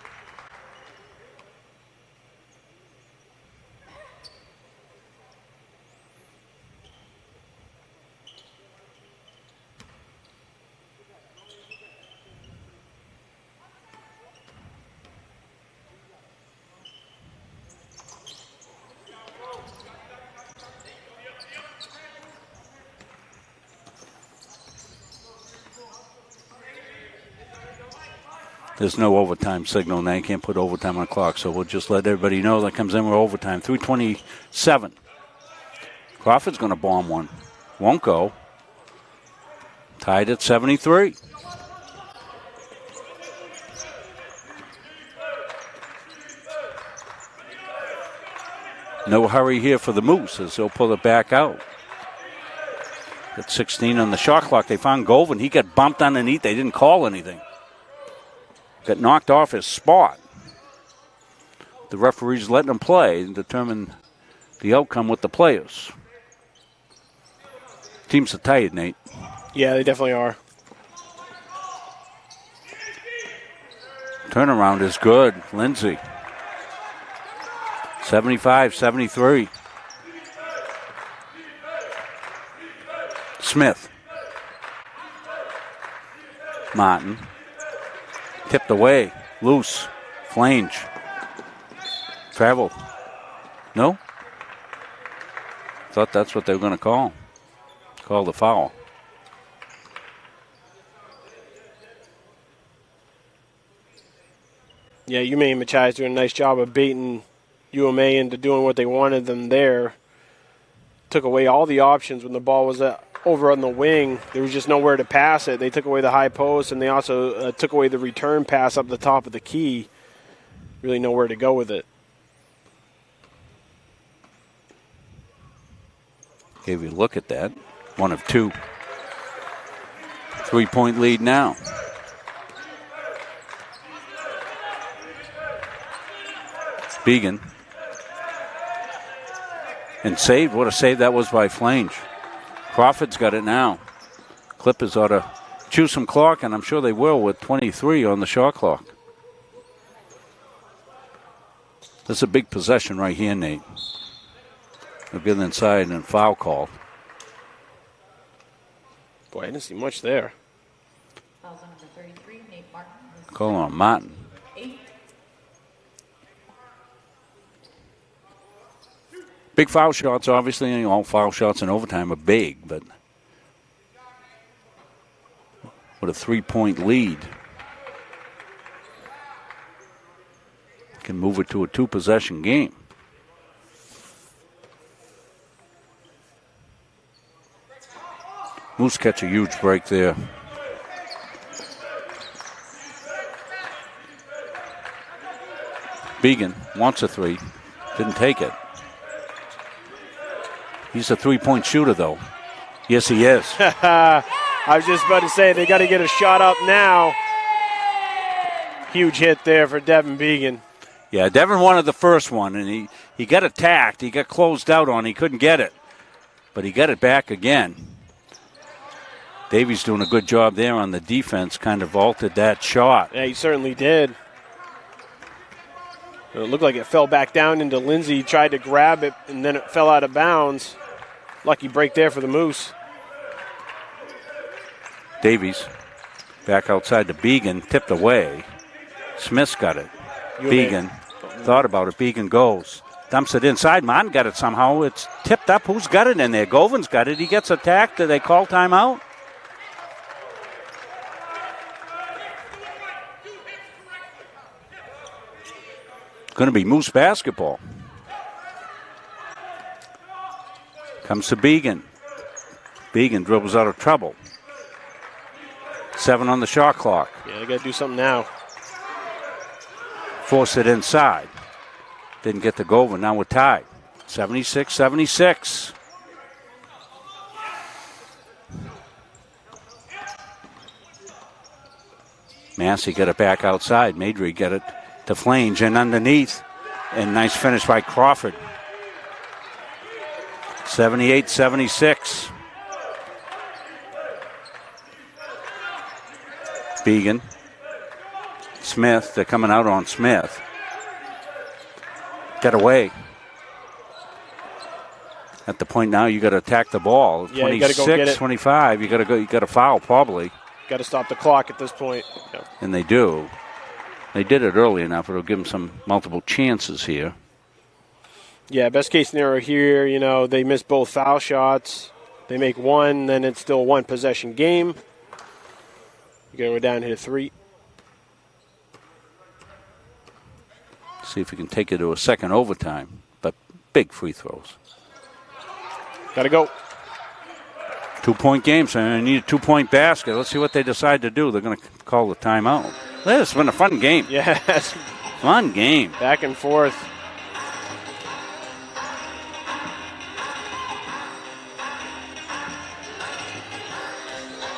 Speaker 1: There's no overtime signal now. You can't put overtime on the clock, so we'll just let everybody know that comes in with overtime. 3:27. Crawford's going to bomb one. Won't go. Tied at 73. No hurry here for the Moose as they'll pull it back out. Got 16 on the shot clock. They found Govan. He got bumped underneath. They didn't call anything. Got knocked off his spot. The referee's letting him play and determine the outcome with the players. Teams are tired, Nate.
Speaker 3: Yeah, they definitely are.
Speaker 1: Turnaround is good. Lindsay. 75-73. Smith. Martin. Tipped away. Loose. Flange. Travel. No? Thought that's what they were going to call. Call the foul.
Speaker 3: Yeah, UMA and Machias doing a nice job of baiting UMA into doing what they wanted them there. Took away all the options when the ball was over on the wing. There was just nowhere to pass it. They took away the high post, and they also took away the return pass up the top of the key. Really nowhere to go with it.
Speaker 1: Gave you a look at that. One of two. 3-point lead now. Began. And saved. What a save that was by Flange. Crawford's got it now. Clippers ought to chew some clock, and I'm sure they will with 23 on the shot clock. This is a big possession right here, Nate. They'll get inside and foul call.
Speaker 3: Boy, I didn't see much there.
Speaker 1: Call on Martin. Big foul shots, obviously. All foul shots in overtime are big, but with a 3-point lead, can move it to a 2-possession game. Moose catch a huge break there. Began wants a three. Didn't take it. He's a 3-point shooter, though. Yes, he is.
Speaker 3: I was just about to say, they got to get a shot up now. Huge hit there for Devin Began.
Speaker 1: Yeah, Devin wanted the first one, and he got attacked. He got closed out on. He couldn't get it. But he got it back again. Davies doing a good job there on the defense, kind of vaulted that shot.
Speaker 3: Yeah, he certainly did. It looked like it fell back down into Lindsay. He tried to grab it, and then it fell out of bounds. Lucky break there for the Moose.
Speaker 1: Davies back outside to Began, tipped away. Smith's got it. Began thought about it. Began goes. Dumps it inside. Martin got it somehow. It's tipped up. Who's got it in there? Govan's got it. He gets attacked. Do they call timeout? Going to be Moose basketball. Comes to Began. Began dribbles out of trouble. 7 on the shot clock.
Speaker 3: Yeah, they got to do something now.
Speaker 1: Force it inside. Didn't get to go over. Now we're tied. 76-76. Massey got it back outside. Madry got it to Flange and underneath. And nice finish by Crawford. 78-76. Began. Smith, they're coming out on Smith. Get away. At the point now, you got to attack the ball.
Speaker 3: Yeah, you gotta go get it.
Speaker 1: 26-25. You got to go. You got to foul probably.
Speaker 3: Got to stop the clock at this point. Yeah.
Speaker 1: And they do. They did it early enough. It'll give them some multiple chances here.
Speaker 3: Yeah, best case scenario here, you know, they miss both foul shots. They make one, then it's still a one-possession game. You got to go down and hit a 3.
Speaker 1: See if we can take it to a second overtime. But big free throws.
Speaker 3: Got to go.
Speaker 1: 2-point game, so I need a 2-point basket. Let's see what they decide to do. They're going to call the timeout. This has been a fun game.
Speaker 3: Yes.
Speaker 1: Fun game.
Speaker 3: Back and forth.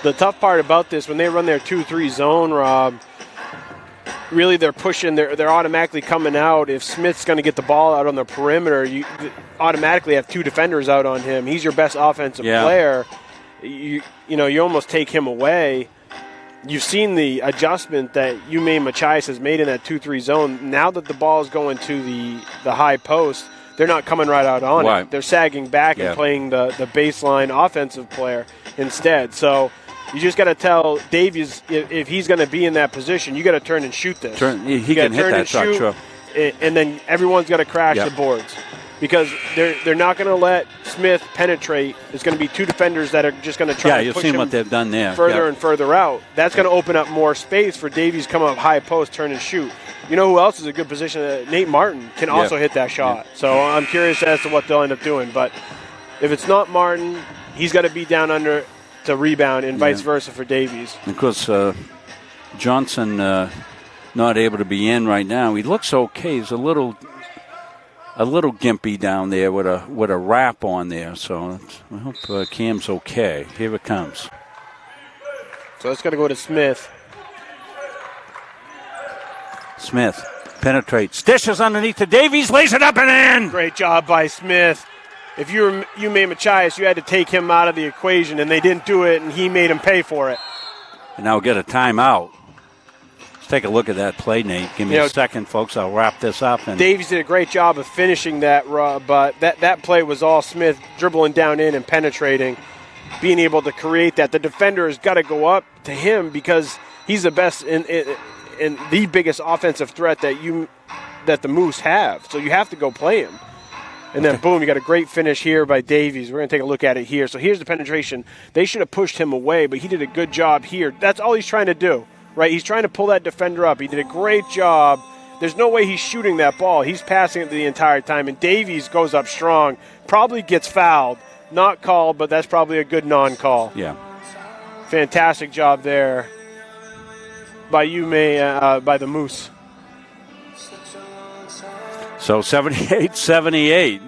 Speaker 3: The tough part about this, when they run their 2-3 zone, Rob, really they're pushing, they're automatically coming out. If Smith's going to get the ball out on the perimeter, you automatically have 2 defenders out on him. He's your best offensive player. You almost take him away. You've seen the adjustment that Machias has made in that 2-3 zone. Now that the ball is going to the high post, they're not coming right out on it. They're sagging back and playing the baseline offensive player instead. So you just got to tell Davies if he's going to be in that position, you got to turn and shoot this.
Speaker 1: He can hit that shot, sure.
Speaker 3: And then everyone's got to crash the boards. Because they're not going to let Smith penetrate. There's going to be 2 defenders that are just going to try to push him
Speaker 1: what they've done there.
Speaker 3: Further and further out. That's going to open up more space for Davies come up high post, turn and shoot. You know who else is a good position? Nate Martin can also hit that shot. So I'm curious as to what they'll end up doing. But if it's not Martin, he's got to be down under to rebound and vice versa for Davies.
Speaker 1: Of course, Johnson not able to be in right now. He looks okay. He's a little gimpy down there with a wrap on there. So I hope Cam's okay. Here it comes.
Speaker 3: So it's got to go to Smith.
Speaker 1: Smith penetrates, dishes underneath to Davies, lays it up and in.
Speaker 3: Great job by Smith. If you made Machias, you had to take him out of the equation, and they didn't do it, and he made him pay for it.
Speaker 1: And now we'll get a timeout. Let's take a look at that play, Nate. Give me a second, folks. I'll wrap this up. And
Speaker 3: Davies did a great job of finishing that, but that play was all Smith dribbling down in and penetrating, being able to create that. The defender has got to go up to him because he's the best and the biggest offensive threat that the Moose have. So you have to go play him. And then, boom, you got a great finish here by Davies. We're going to take a look at it here. So here's the penetration. They should have pushed him away, but he did a good job here. That's all he's trying to do, right? He's trying to pull that defender up. He did a great job. There's no way he's shooting that ball. He's passing it the entire time, and Davies goes up strong, probably gets fouled. Not called, but that's probably a good non-call.
Speaker 1: Yeah.
Speaker 3: Fantastic job there by by the Moose.
Speaker 1: So 78-78.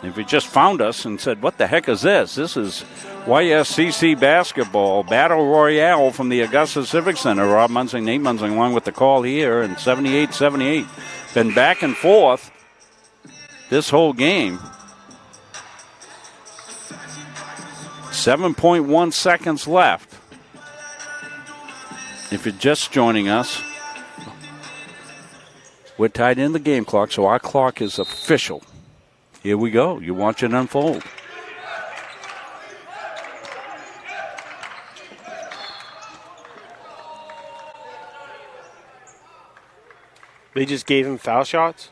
Speaker 1: If you just found us and said, what the heck is this? This is YSCC basketball battle royale from the Augusta Civic Center. Rob Munzing, Nate Munzing along with the call here, and 78-78. Been back and forth this whole game. 7.1 seconds left. If you're just joining us, we're tied in the game clock, so our clock is official. Here we go. You watch it unfold.
Speaker 3: They just gave him foul shots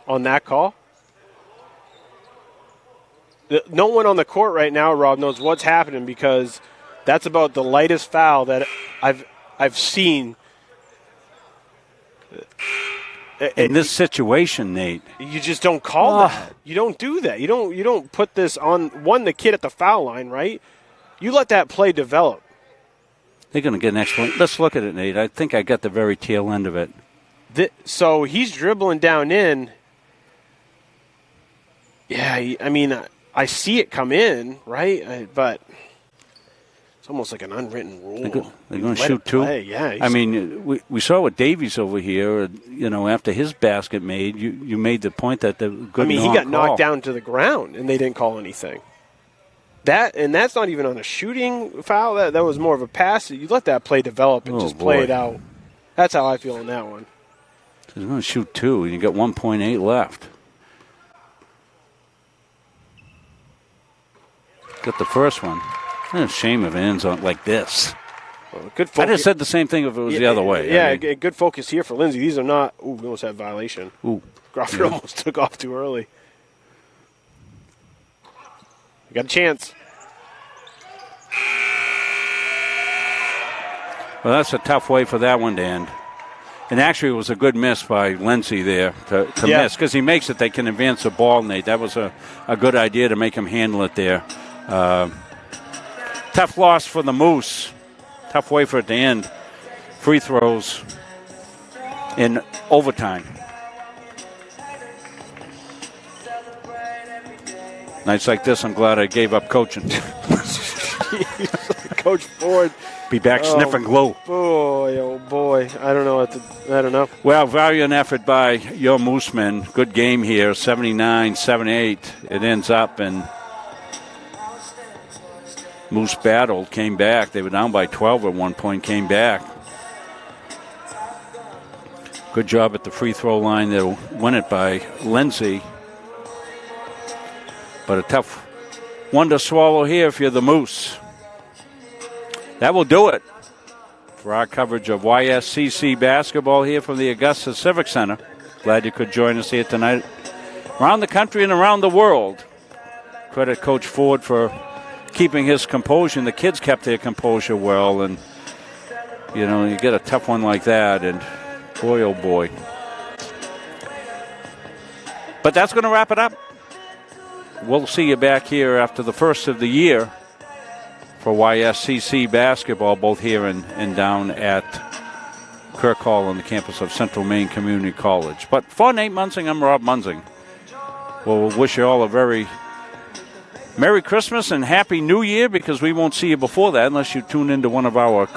Speaker 3: on that call? No one on the court right now, Rob, knows what's happening because that's about the lightest foul that I've seen.
Speaker 1: In this situation, Nate,
Speaker 3: you just don't call that. You don't do that. You don't put this on the kid at the foul line, right? You let that play develop.
Speaker 1: They're going to get an explanation. Let's look at it, Nate. I think I got the very tail end of it.
Speaker 3: So he's dribbling down in. Yeah, I mean, I see it come in, right? But it's almost like an unwritten rule.
Speaker 1: They're going to shoot two?
Speaker 3: Yeah.
Speaker 1: I mean, we saw with Davies over here, after his basket made, you made the point that the good
Speaker 3: I mean, he got knocked down to the ground, and they didn't call anything. That's not even on a shooting foul. That was more of a pass. You let that play develop and just play it out. That's how I feel in that one.
Speaker 1: He's going to shoot two, and you got 1.8 left. Got the first one. It's a shame if it ends on like this.
Speaker 3: Well, good
Speaker 1: I just said the same thing if it was the other way.
Speaker 3: Yeah, good focus here for Lindsay. These are not. Ooh, we almost had violation.
Speaker 1: Ooh,
Speaker 3: Crawford almost took off too early. You got a chance.
Speaker 1: Well, that's a tough way for that one to end. And actually, it was a good miss by Lindsay there to miss. Because he makes it, they can advance the ball, Nate. That was a good idea to make him handle it there. Tough loss for the Moose. Tough way for it to end. Free throws in overtime. Nights like this, I'm glad I gave up coaching.
Speaker 3: Coach Ford.
Speaker 1: Be back sniffing glue.
Speaker 3: Boy, oh boy. I don't know.
Speaker 1: Well, valiant effort by your Moosemen. Good game here, 79-78. It ends up, and Moose battled, came back. They were down by 12 at one point, came back. Good job at the free throw line. They'll win it by Lindsay. But a tough one to swallow here if you're the Moose. That will do it for our coverage of YSCC basketball here from the Augusta Civic Center. Glad you could join us here tonight. Around the country and around the world. Credit Coach Ford for keeping his composure. And the kids kept their composure well. And, you get a tough one like that. And boy, oh boy. But that's going to wrap it up. We'll see you back here after the first of the year for YSCC basketball, both here and down at Kirk Hall on the campus of Central Maine Community College. But for Nate Munzing, I'm Rob Munzing. We'll wish you all a very Merry Christmas and Happy New Year, because we won't see you before that unless you tune into one of our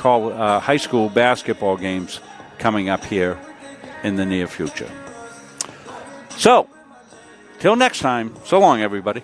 Speaker 1: high school basketball games coming up here in the near future. So, till next time, so long, everybody.